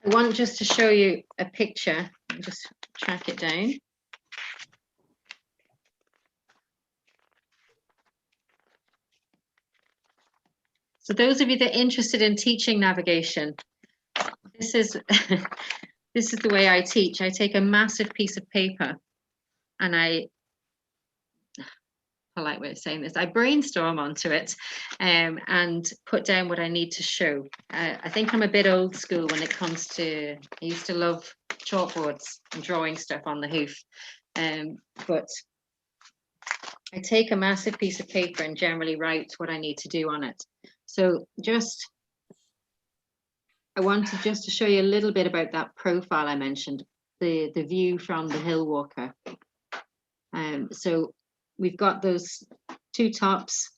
I want just to show you a picture. I'll just track it down. So those of you that are interested in teaching navigation, this is this is the way I teach. I take a massive piece of paper and polite way of saying this, I brainstorm onto it and put down what I need to show. I think I'm a bit old school when it comes to, I used to love chalkboards and drawing stuff on the hoof, but I take a massive piece of paper and generally write what I need to do on it. So I wanted just to show you a little bit about that profile I mentioned, the view from the Hillwalker. So we've got those two tops,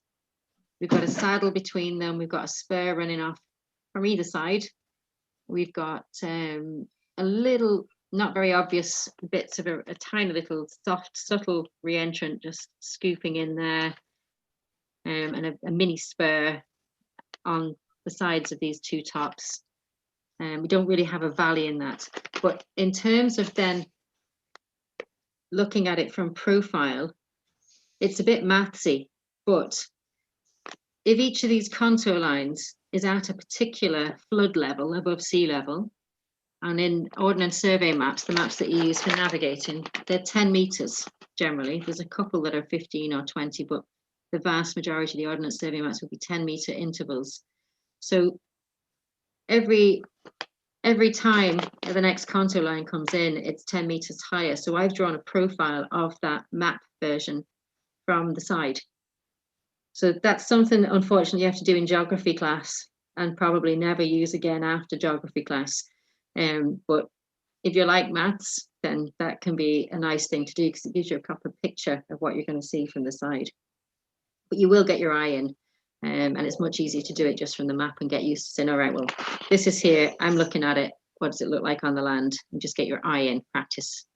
we've got a saddle between them, we've got a spur running off from either side. We've got a little, not very obvious bits of a tiny little soft, subtle re-entrant just scooping in there, and a mini spur on the sides of these two tops. We don't really have a valley in that. But in terms of then looking at it from profile, it's a bit mathsy, but if each of these contour lines is at a particular flood level above sea level, and in Ordnance Survey maps, the maps that you use for navigating, they're 10 meters generally. There's a couple that are 15 or 20, but the vast majority of the Ordnance Survey maps will be 10-meter intervals. So every time the next contour line comes in, it's 10 meters higher. So I've drawn a profile of that map version from the side. So that's something that unfortunately you have to do in geography class and probably never use again after geography class. But if you like maths, then that can be a nice thing to do because it gives you a proper picture of what you're going to see from the side. But you will get your eye in, and it's much easier to do it just from the map and get used to saying, all right, well, this is here, I'm looking at it, what does it look like on the land? And just get your eye in, practice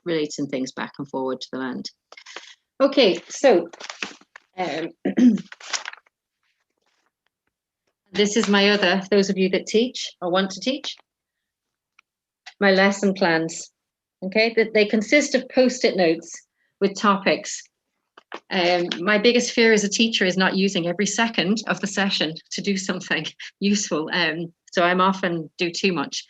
relating things back and forward to the land. Okay, so this is my other, those of you that teach or want to teach, my lesson plans. Okay, they consist of post-it notes with topics. My biggest fear as a teacher is not using every second of the session to do something useful. So I'm often do too much.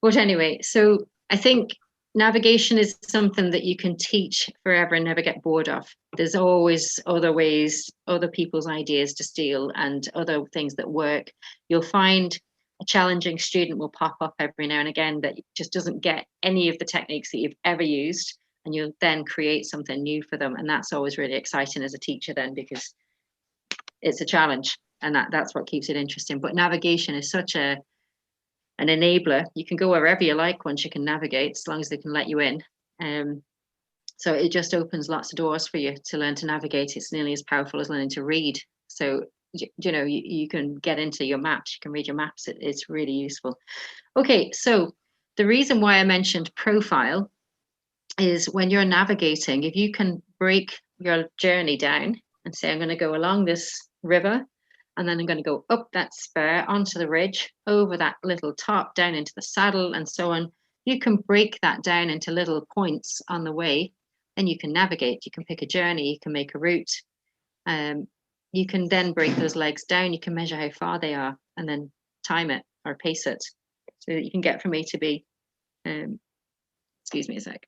But anyway, so I think navigation is something that you can teach forever and never get bored of. There's always other ways, other people's ideas to steal and other things that work. You'll find a challenging student will pop up every now and again that just doesn't get any of the techniques that you've ever used, and you'll then create something new for them. And that's always really exciting as a teacher then, because it's a challenge, and that's what keeps it interesting. But navigation is such an enabler. You can go wherever you like once you can navigate, as long as they can let you in. So it just opens lots of doors for you to learn to navigate. It's nearly as powerful as learning to read. So, you know, you can get into your maps, you can read your maps. It's really useful. Okay, so the reason why I mentioned profile is when you're navigating, if you can break your journey down and say, I'm going to go along this river, and then I'm going to go up that spur, onto the ridge, over that little top, down into the saddle, and so on. You can break that down into little points on the way, and you can navigate. You can pick a journey, you can make a route. You can then break those legs down, you can measure how far they are, and then time it or pace it so that you can get from A to B. Excuse me a sec.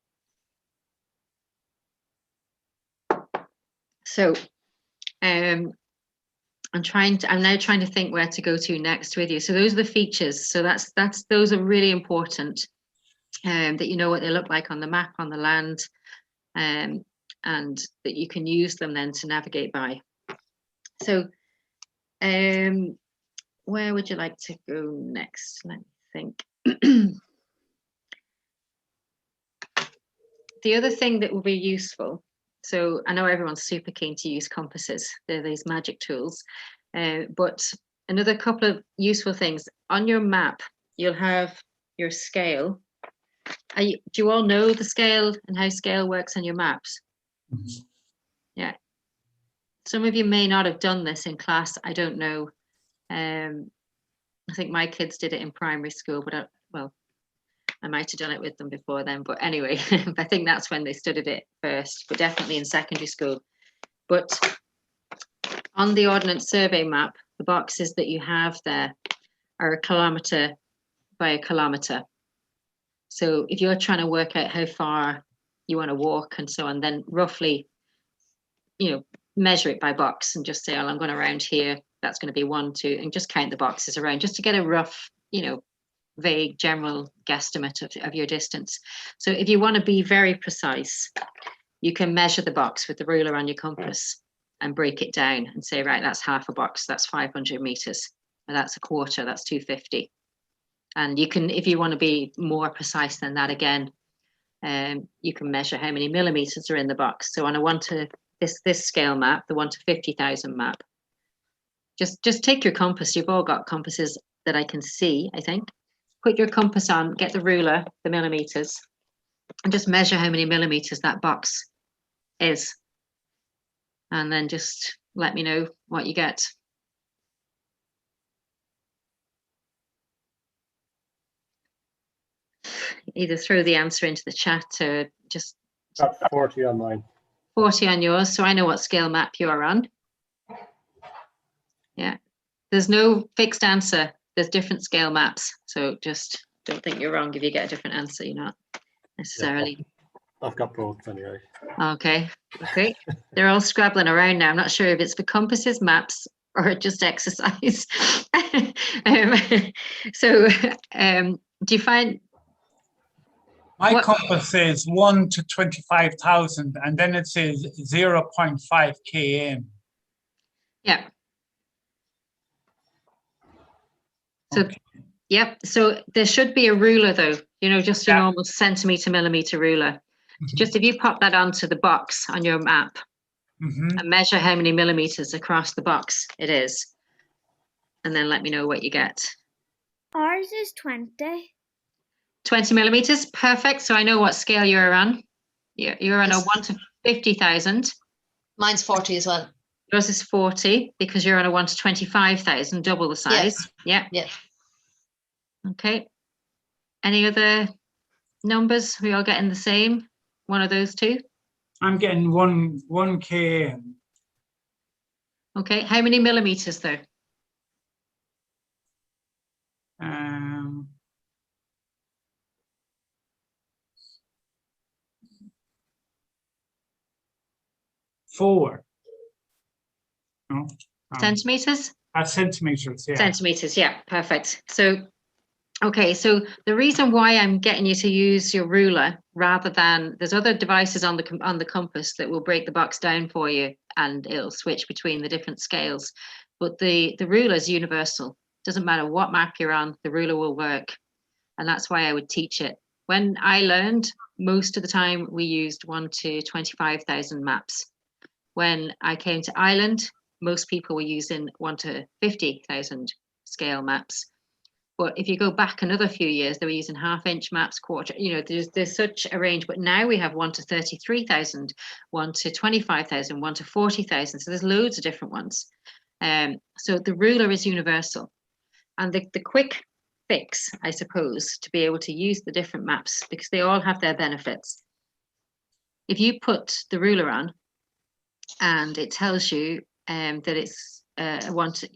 So I'm now trying to think where to go to next with you. So those are the features. So those are really important, that you know what they look like on the map, on the land, and that you can use them then to navigate by. So where would you like to go next? Let me think. The other thing that will be useful, so I know everyone's super keen to use compasses. They're these magic tools. But another couple of useful things. On your map, you'll have your scale. Do you all know the scale and how scale works on your maps? Yeah. Some of you may not have done this in class. I don't know. I think my kids did it in primary school, but well, I might have done it with them before then. But anyway, I think that's when they studied it first, but definitely in secondary school. But on the Ordnance Survey map, the boxes that you have there are a kilometre by a kilometre. So if you're trying to work out how far you want to walk and so on, then roughly, you know, measure it by box and just say, oh, I'm going around here. That's going to be 1, 2, and just count the boxes around just to get a rough, you know, vague general guesstimate of your distance. So if you want to be very precise, you can measure the box with the ruler on your compass and break it down and say, right, that's half a box, that's 500 meters, or that's a quarter, that's 250. And you can, if you want to be more precise than that again, you can measure how many millimeters are in the box. So on a this scale map, the 1 to 50,000 map, just take your compass. You've all got compasses that I can see, I think. Put your compass on, get the ruler, the millimeters, and just measure how many millimeters that box is. And then just let me know what you get. Either throw the answer into the chat or just... Got 40 on mine. 40 on yours, so I know what scale map you are on. Yeah, there's no fixed answer. There's different scale maps, so just don't think you're wrong if you get a different answer. You're not necessarily... Yeah, I've got both anyway. Okay, okay. They're all scrabbling around now. I'm not sure if it's for compasses, maps, or just exercise. Do you find... My compass says 1 to 25,000, and then it says 0.5 km. Yeah. So, okay. Yep. So there should be a ruler though, you know, just a normal centimeter, millimeter ruler. Mm-hmm. Just if you pop that onto the box on your map and measure how many millimeters across the box it is, and then let me know what you get. Ours is 20. 20 millimeters, perfect. So I know what scale you're on. You're on a 1 to 50,000. Mine's 40 as well. Yours is 40 because you're on a 1 to 25,000, double the size. Yeah. Yeah. Okay. Any other numbers? We all getting the same? One of those two? I'm getting 1 km. Okay. How many millimeters though? 4. No. Centimeters? Centimeters, yeah. Centimeters, yeah, perfect. So, okay, so the reason why I'm getting you to use your ruler rather than, there's other devices on the compass that will break the box down for you and it'll switch between the different scales. But the ruler is universal. Doesn't matter what map you're on, the ruler will work. And that's why I would teach it. When I learned, most of the time we used 1 to 25,000 maps. When I came to Ireland, most people were using 1 to 50,000 scale maps. But if you go back another few years, they were using half-inch maps, quarter, you know, there's such a range. But now we have 1 to 33,000, 1 to 25,000, 1 to 40,000. So there's loads of different ones. So the ruler is universal. And the quick fix, I suppose, to be able to use the different maps, because they all have their benefits. If you put the ruler on and it tells you that it's 1 to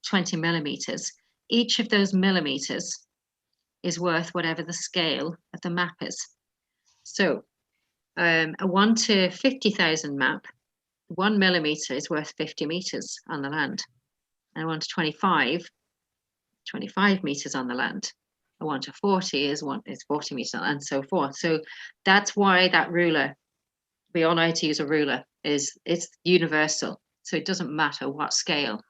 20 millimeters, each of those millimeters is worth whatever the scale of the map is. So a 1 to 50,000 map, 1 millimeter is worth 50 meters on the land. And a 1 to 25 meters on the land. A 1 to 40 is 40 meters and so forth. So that's why that ruler, we all know how to use a ruler, it's universal. So it doesn't matter what scale.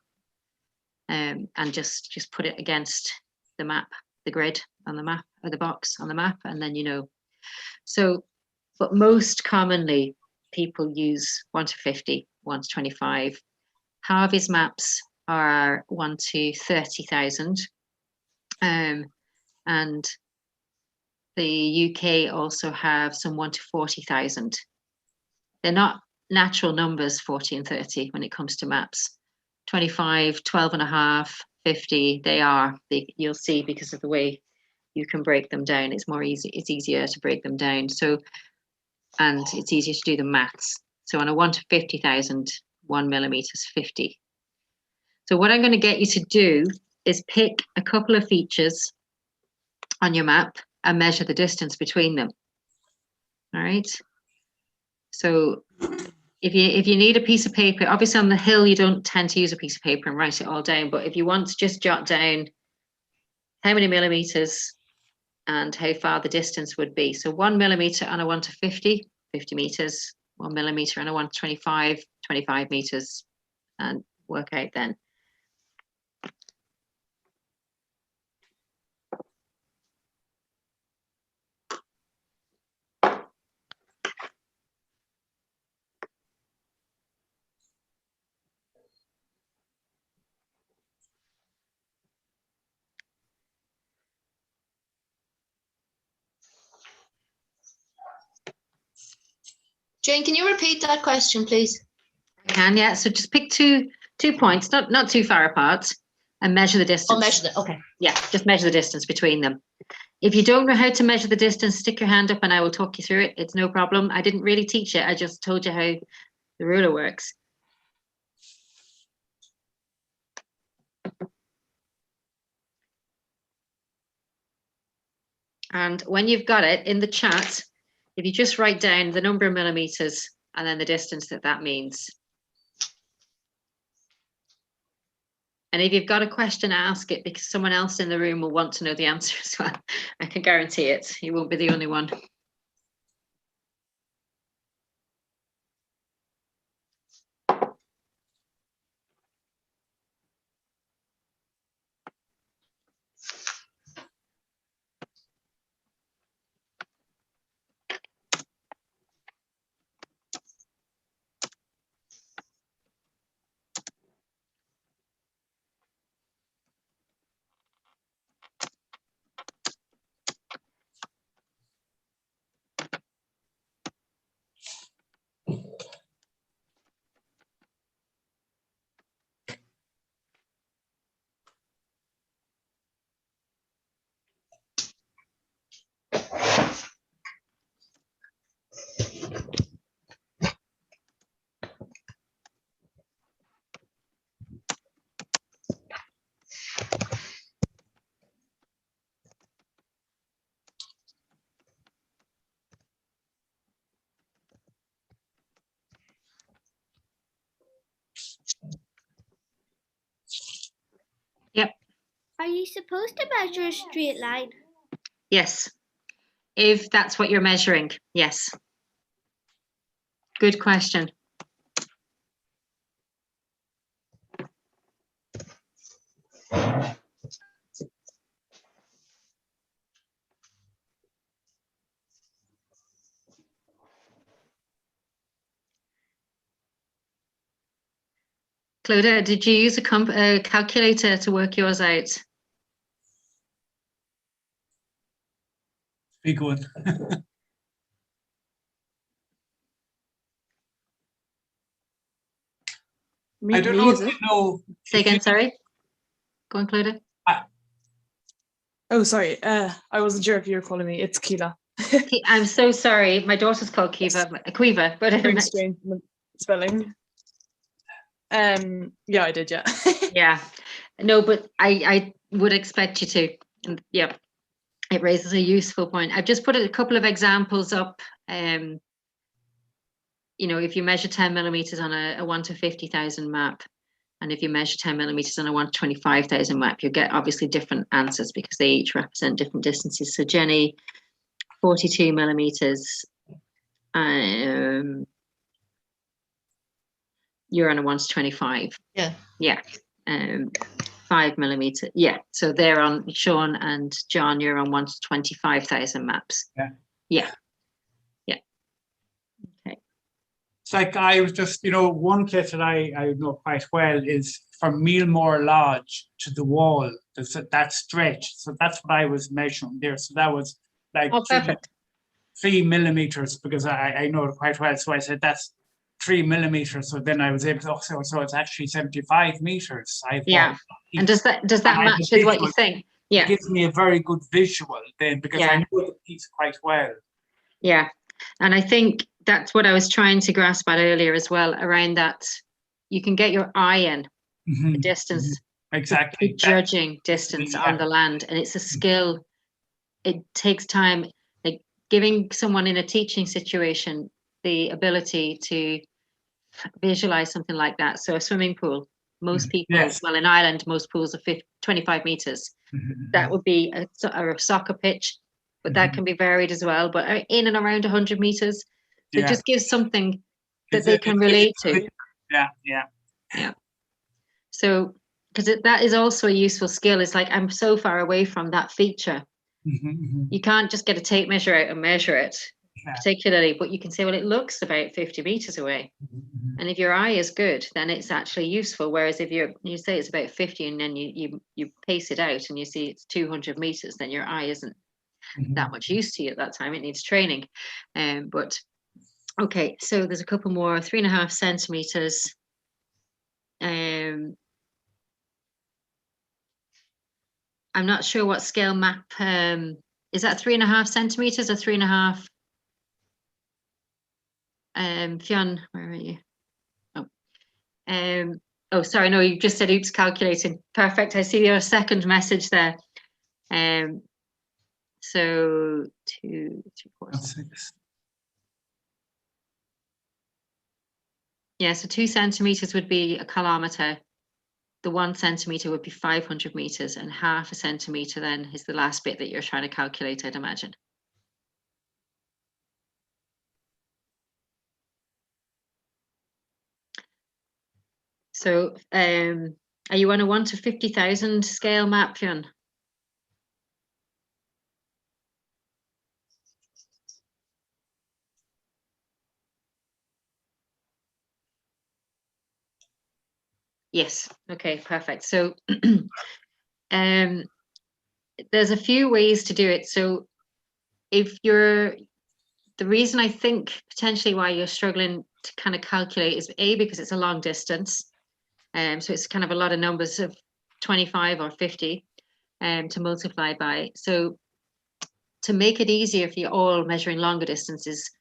And just put it against the map, the grid on the map, or the box on the map, and then you know. So, but most commonly people use 1 to 50, 1 to 25. Harvey's maps are 1 to 30,000. And the UK also have some 1 to 40,000. They're not natural numbers, 40 and 30, when it comes to maps. 25, 12 and a half, 50, you'll see because of the way you can break them down. It's easier to break them down. So, and it's easier to do the maths. So on a 1 to 50,000, 1 millimeter is 50. So what I'm going to get you to do is pick a couple of features on your map and measure the distance between them. All right. So if you need a piece of paper, obviously on the hill, you don't tend to use a piece of paper and write it all down. But if you want to just jot down how many millimeters and how far the distance would be. So 1 millimeter on a 1 to 50, 50 meters, 1 millimeter on a 1 to 25, 25 meters, and work out then. Jane, can you repeat that question, please? I can, yeah. So just pick two points, not too far apart, and measure the distance. Oh, measure it. Okay. Yeah, just measure the distance between them. If you don't know how to measure the distance, stick your hand up and I will talk you through it. It's no problem. I didn't really teach it. I just told you how the ruler works. And when you've got it in the chat, if you just write down the number of millimeters and then the distance that means. And if you've got a question, ask it, because someone else in the room will want to know the answer as well. I can guarantee it. You won't be the only one. Yep. Are you supposed to measure a straight line? Yes. If that's what you're measuring, yes. Good question. Clodagh, did you use a calculator to work yours out? Big one. I don't know if you know. Say again, sorry. Go on, Clodagh. Oh, sorry. I wasn't sure if you were calling me. It's Keela. I'm so sorry. My daughter's called Quiva, but Very strange spelling. Yeah, I did, yeah. yeah. No, but I would expect you to. And yeah, it raises a useful point. I've just put a couple of examples up. You know, if you measure 10 millimeters on a 1 to 50,000 map, and if you measure 10 millimeters on a 1 to 25,000 map, you get obviously different answers because they each represent different distances. So Jenny, 42 millimeters. You're on a 1 to 25. Yeah. Yeah. 5 millimeter. Yeah. So they're on Sean and John, you're on 1 to 25,000 maps. Yeah. Yeah. Yeah. Okay. It's like I was just, you know, one place that I know quite well is from Mealmore Lodge to the wall. There's that stretch. So that's what I was measuring there. So that was like perfect. 3 millimeters because I know it quite well. So I said that's 3 millimeters. So then I was able to, so it's actually 75 meters. Yeah. And does that match with what you think? Yeah. It gives me a very good visual then, because I know the piece quite well. Yeah. And I think that's what I was trying to grasp at earlier as well, around that you can get your eye in the distance. Exactly. Judging distance on the land. And it's a skill. It takes time. Like giving someone in a teaching situation the ability to visualize something like that. So a swimming pool, most people, well, in Ireland, most pools are 25 meters. That would be a soccer pitch, but that can be varied as well, but in and around 100 meters. So it just gives something that they can relate to. Yeah. So, because that is also a useful skill. It's like, I'm so far away from that feature. You can't just get a tape measure out and measure it, particularly, but you can say, well, it looks about 50 meters away. And if your eye is good, then it's actually useful. Whereas if you say it's about 50 and then you pace it out and you see it's 200 meters, then your eye isn't that much use to you at that time. It needs training. But okay, so there's a couple more. 3.5 centimeters. I'm not sure what scale map, is that 3.5 centimeters or 3.5? Fionn, where are you? Oh, sorry, no, you just said oops, calculating. Perfect, I see your second message there. So 2, 3, 4, 6. Yeah, so 2 centimeters would be a kilometer. The 1 centimeter would be 500 meters, and 0.5 centimeter then is the last bit that you're trying to calculate, I'd imagine. So are you on a 1 to 50,000 scale map, Fionn? Yes, okay, perfect. So there's a few ways to do it. So if the reason I think potentially why you're struggling to kind of calculate is because it's a long distance. So it's kind of a lot of numbers of 25 or 50 to multiply by. So to make it easier for you all measuring longer distances,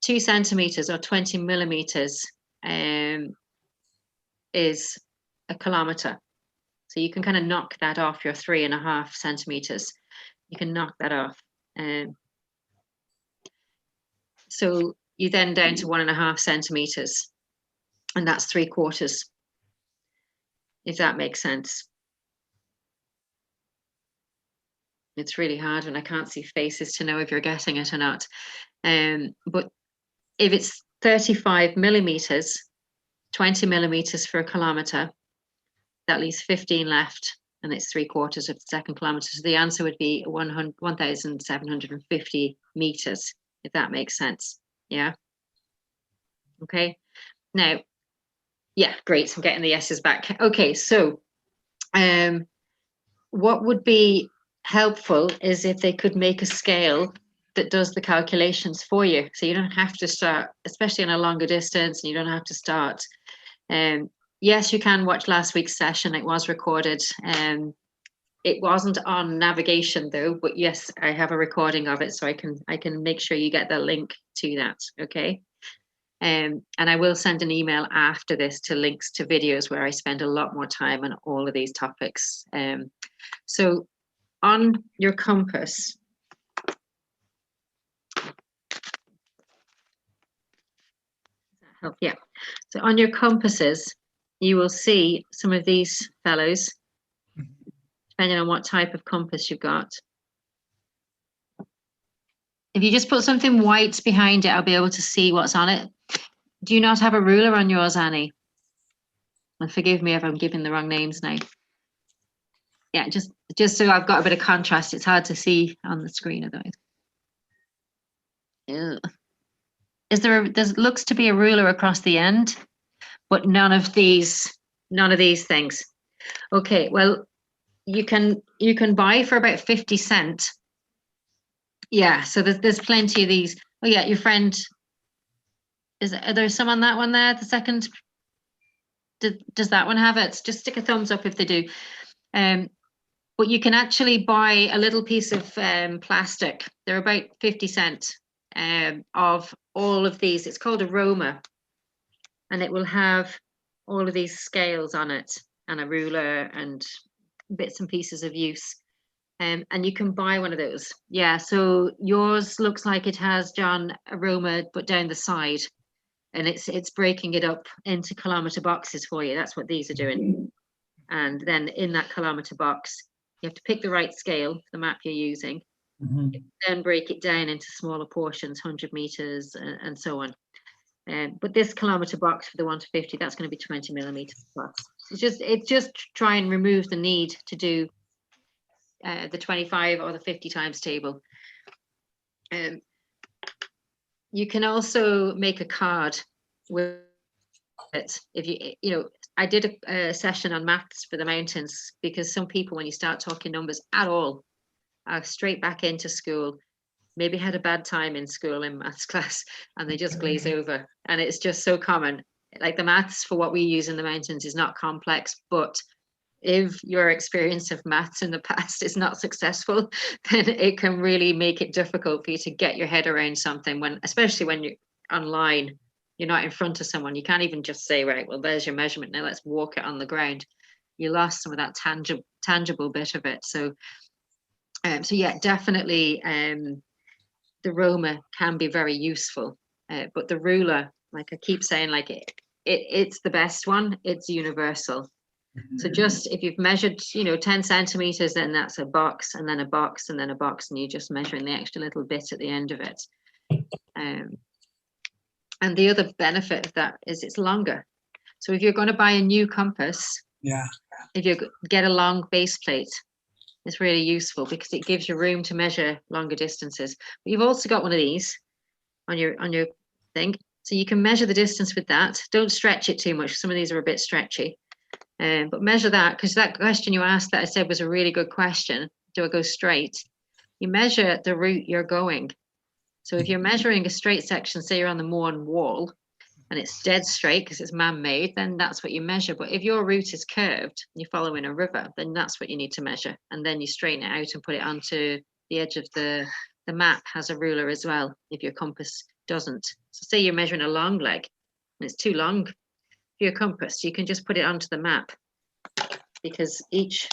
2 centimeters or 20 millimeters is a kilometer. So you can kind of knock that off your 3.5 centimeters. You can knock that off. So you then down to 1.5 centimeters, and that's 3/4, if that makes sense. It's really hard when I can't see faces to know if you're getting it or not. But if it's 35 millimeters, 20 millimeters for a kilometer, that leaves 15 left, and it's 3/4 of the second kilometer. So the answer would be 1,750 meters, if that makes sense. Yeah. Okay. Now, yeah, great. I'm getting the yeses back. Okay, so what would be helpful is if they could make a scale that does the calculations for you. So you don't have to start, especially on a longer distance, and you don't have to start. Yes, you can watch last week's session. It was recorded. It wasn't on navigation though, but yes, I have a recording of it, so I can make sure you get the link to that. Okay. And I will send an email after this to links to videos where I spend a lot more time on all of these topics. So on your compass, yeah. So on your compasses, you will see some of these fellows, depending on what type of compass you've got. If you just put something white behind it, I'll be able to see what's on it. Do you not have a ruler on yours, Annie? And forgive me if I'm giving the wrong names now. Yeah, just so I've got a bit of contrast. It's hard to see on the screen otherwise. Ew. There looks to be a ruler across the end, but none of these things. Okay, well, you can buy for about 50 cents. Yeah, so there's plenty of these. Oh yeah, your friend are there some on that one there? The second, does that one have it? Just stick a thumbs up if they do. But you can actually buy a little piece of plastic. They're about 50 cents of all of these. It's called Aroma, and it will have all of these scales on it and a ruler and bits and pieces of use. And you can buy one of those. Yeah, so yours looks like it has, John, Aroma, but down the side. And it's breaking it up into kilometer boxes for you. That's what these are doing. And then in that kilometer box, you have to pick the right scale, the map you're using, then break it down into smaller portions, 100 meters and so on. But this kilometer box for the 1 to 50, that's going to be 20 millimeters plus. It's just try and remove the need to do the 25 or the 50 times table. You can also make a card with it. If I did a session on maths for the mountains, because some people, when you start talking numbers at all, are straight back into school, maybe had a bad time in school in maths class, and they just glaze over. And it's just so common. Like the maths for what we use in the mountains is not complex, but if your experience of maths in the past is not successful, then it can really make it difficult for you to get your head around something, especially when you're online, you're not in front of someone. You can't even just say, right, well, there's your measurement, now let's walk it on the ground. You lost some of that tangible bit of it. So yeah, definitely the Roma can be very useful, but the ruler, like I keep saying, like it's the best one. It's universal. So just if you've measured, 10 centimeters, then that's a box, and then a box, and then a box, and you're just measuring the extra little bit at the end of it. And the other benefit of that is it's longer. So if you're going to buy a new compass, if you get a long base plate, it's really useful because it gives you room to measure longer distances. But you've also got one of these on your thing, so you can measure the distance with that. Don't stretch it too much. Some of these are a bit stretchy. But measure that, because that question you asked that I said was a really good question. Do I go straight? You measure the route you're going. So if you're measuring a straight section, say you're on the Mourne Wall, and it's dead straight because it's man-made, then that's what you measure. But if your route is curved, and you're following a river, then that's what you need to measure. And then you straighten it out and put it onto the edge of the map. Has a ruler as well, if your compass doesn't. So say you're measuring a long leg, and it's too long for your compass, you can just put it onto the map, because each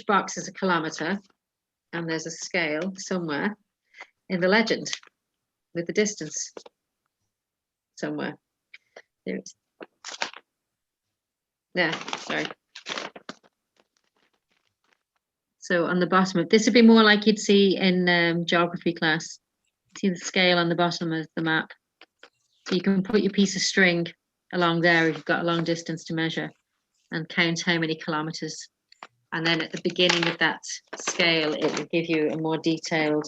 box is a kilometer, and there's a scale somewhere in the legend with the distance somewhere. There it's there, sorry. So on the bottom of this would be more like you'd see in geography class. See the scale on the bottom of the map. So you can put your piece of string along there if you've got a long distance to measure, and count how many kilometers. And then at the beginning of that scale, it will give you a more detailed.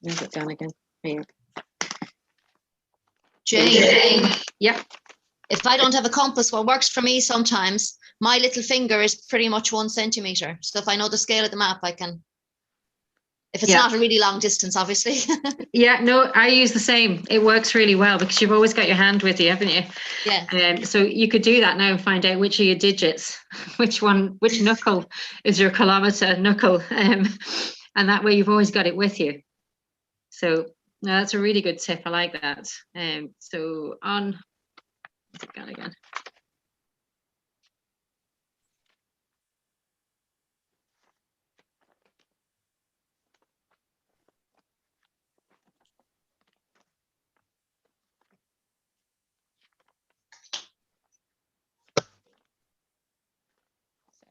Where's it down again? Here. Jane, Yep. if I don't have a compass, what works for me sometimes, my little finger is pretty much 1 centimeter. So if I know the scale of the map, I can, if it's not a really long distance, obviously. Yeah, no, I use the same. It works really well because you've always got your hand with you, haven't you? Yeah. So you could do that now and find out which are your digits, which knuckle is your kilometer knuckle. And that way you've always got it with you. So no, that's a really good tip. I like that. So on, what's it gone again?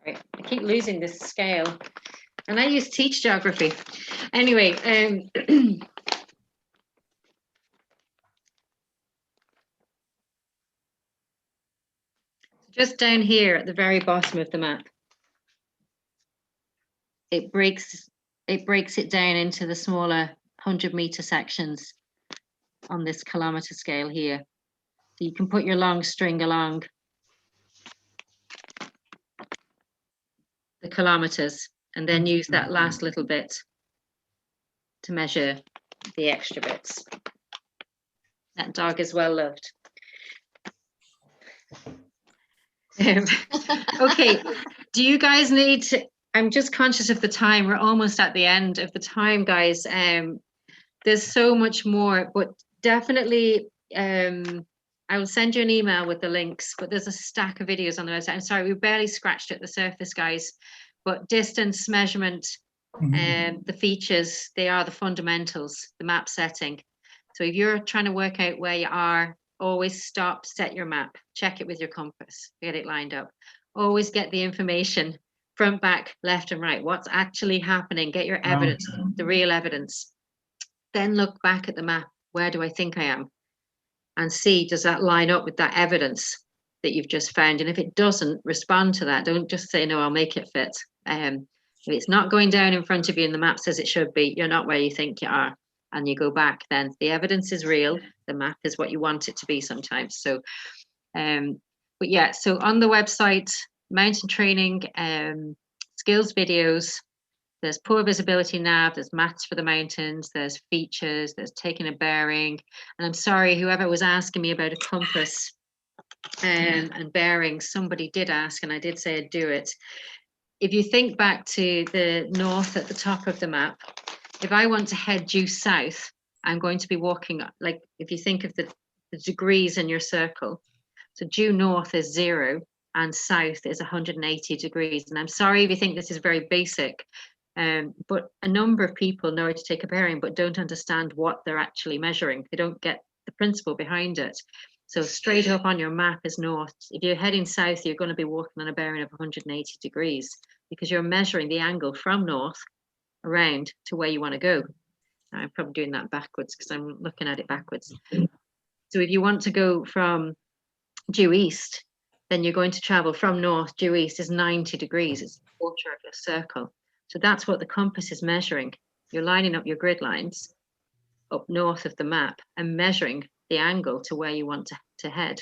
Sorry, I keep losing this scale. And I used to teach geography. Anyway, just down here at the very bottom of the map, it breaks it down into the smaller 100-meter sections on this kilometer scale here. So you can put your long string along the kilometers and then use that last little bit to measure the extra bits. That dog is well loved. Okay, do you guys need to, I'm just conscious of the time. We're almost at the end of the time, guys. There's so much more, but definitely I will send you an email with the links, but there's a stack of videos on the website. I'm sorry, we barely scratched at the surface, guys, but distance measurement and the features, they are the fundamentals, the map setting. So if you're trying to work out where you are, always stop, set your map, check it with your compass, get it lined up. Always get the information front, back, left and right. What's actually happening? Get your evidence, the real evidence. Then look back at the map. Where do I think I am? And see, does that line up with that evidence that you've just found? And if it doesn't, respond to that. Don't just say, no, I'll make it fit. If it's not going down in front of you and the map says it should be, you're not where you think you are. And you go back, then the evidence is real. The map is what you want it to be sometimes. So, but yeah, so on the website, mountain training, skills videos, there's poor visibility nav, there's maths for the mountains, there's features, there's taking a bearing. And I'm sorry, whoever was asking me about a compass and bearings, somebody did ask, and I did say I'd do it. If you think back to the north at the top of the map, if I want to head due south, I'm going to be walking, like if you think of the degrees in your circle, so due north is 0 and south is 180 degrees. And I'm sorry if you think this is very basic, but a number of people know how to take a bearing but don't understand what they're actually measuring. They don't get the principle behind it. So straight up on your map is north. If you're heading south, you're going to be walking on a bearing of 180 degrees because you're measuring the angle from north around to where you want to go. I'm probably doing that backwards because I'm looking at it backwards. So if you want to go from due east, then you're going to travel from north. Due east is 90 degrees. It's a quarter of your circle. So that's what the compass is measuring. You're lining up your grid lines up north of the map and measuring the angle to where you want to head.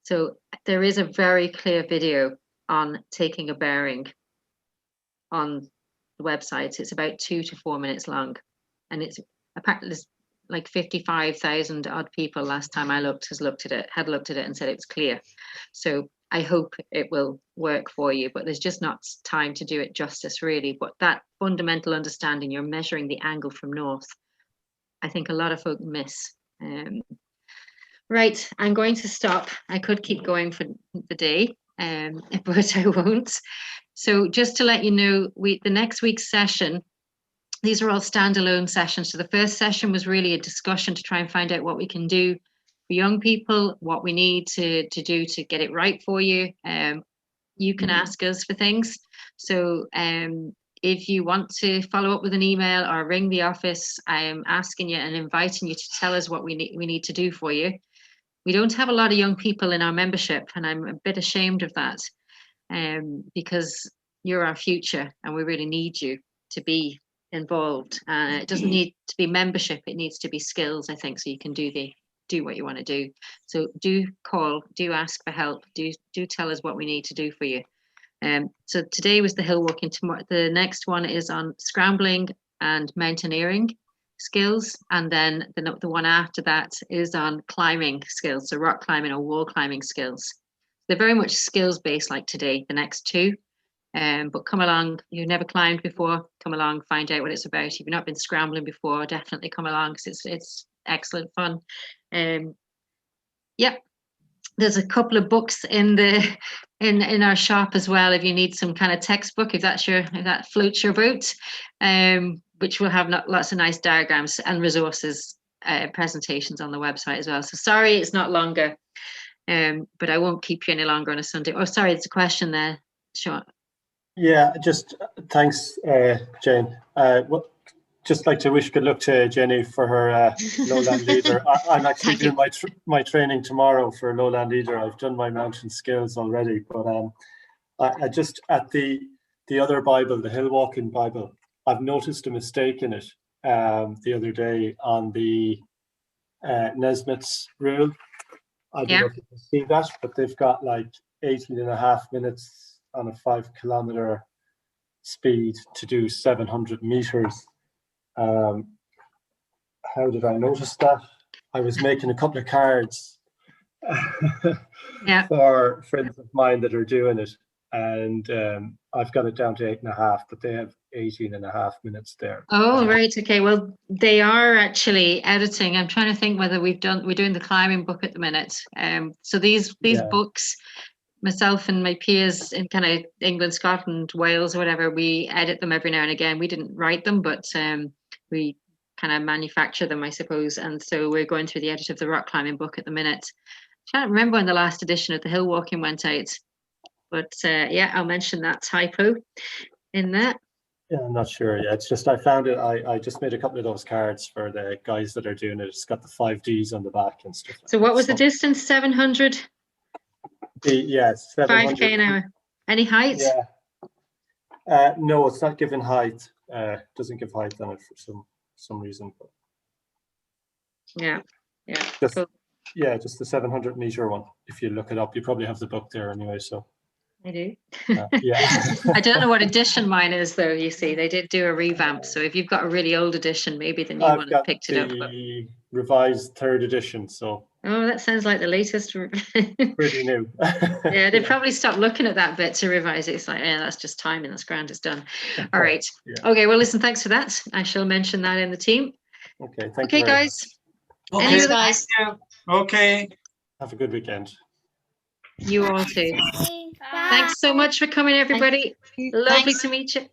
So there is a very clear video on taking a bearing on the website. It's about 2 to 4 minutes long, and it's apparently there's like 55,000 odd people last time I looked had looked at it and said it was clear. So I hope it will work for you, but there's just not time to do it justice really. But that fundamental understanding, you're measuring the angle from north, I think a lot of folk miss. Right, I'm going to stop. I could keep going for the day, but I won't. So just to let you know, the next week's session, these are all standalone sessions. So the first session was really a discussion to try and find out what we can do for young people, what we need to do to get it right for you. You can ask us for things. So if you want to follow up with an email or ring the office, I am asking you and inviting you to tell us what we need to do for you. We don't have a lot of young people in our membership, and I'm a bit ashamed of that because you're our future and we really need you to be involved. It doesn't need to be membership, it needs to be skills, I think, so you can do what you want to do. So do call, do ask for help, do tell us what we need to do for you. So today was the Hillwalking. Tomorrow, the next one is on scrambling and mountaineering skills, and then the one after that is on climbing skills, so rock climbing or wall climbing skills. They're very much skills based like today, the next two. But come along, you've never climbed before, come along, find out what it's about. If you've not been scrambling before, definitely come along because it's excellent fun. Yep, there's a couple of books in our shop as well if you need some kind of textbook, if that floats your boat, which will have lots of nice diagrams and resources, presentations on the website as well. So sorry it's not longer, but I won't keep you any longer on a Sunday. Oh, sorry, there's a question there, Sean. Yeah, just thanks, Jane. Just like to wish good luck to Jenny for her lowland leader. I'm actually doing my training tomorrow for lowland leader. I've done my mountain skills already, but I just at the other Bible, the Hillwalking Bible, I've noticed a mistake in it the other day on the Nesmith's rule. I don't know if you can see that, but they've got like 18.5 minutes on a 5-kilometer speed to do 700 meters. how did I notice that? I was making a couple of cards Yeah. for friends of mine that are doing it, and I've got it down to 8.5, but they have 18.5 minutes there. Oh, right. Okay. Well, they are actually editing. I'm trying to think whether we're doing the climbing book at the minute. So these Yeah. books, myself and my peers in kind of England, Scotland, Wales, or whatever, we edit them every now and again. We didn't write them, but we kind of manufacture them, I suppose. And so we're going through the edit of the rock climbing book at the minute. I can't remember when the last edition of the Hillwalking went out, but yeah, I'll mention that typo in that. Yeah, I'm not sure. Yeah, it's just I found it. I just made a couple of those cards for the guys that are doing it. It's got the 5Ds on the back and stuff. So what was the distance? 700? Yeah, 700. 5K an hour. Any height? Yeah. No, it's not giving height. Doesn't give height on it for some reason. But Yeah. just, Cool. yeah, just the 700 meter one. If you look it up, you probably have the book there anyway. So I do. yeah. I don't know what edition mine is, though. You see, they did do a revamp. So if you've got a really old edition, maybe the new I've one got picked it up. But... the revised 3rd edition. So oh, that sounds like the latest. pretty new. Yeah, they probably stopped looking at that bit to revise it. It's like, yeah, that's just timing. That's grand. It's done. All right. Yeah. Okay. Well, listen. Thanks for that. I shall mention that in the team. Okay. Thank you. Okay, guys. Okay, Thanks, guys. okay. Have a good weekend. You all too. Bye. Thanks so much for coming, everybody. Lovely to meet you.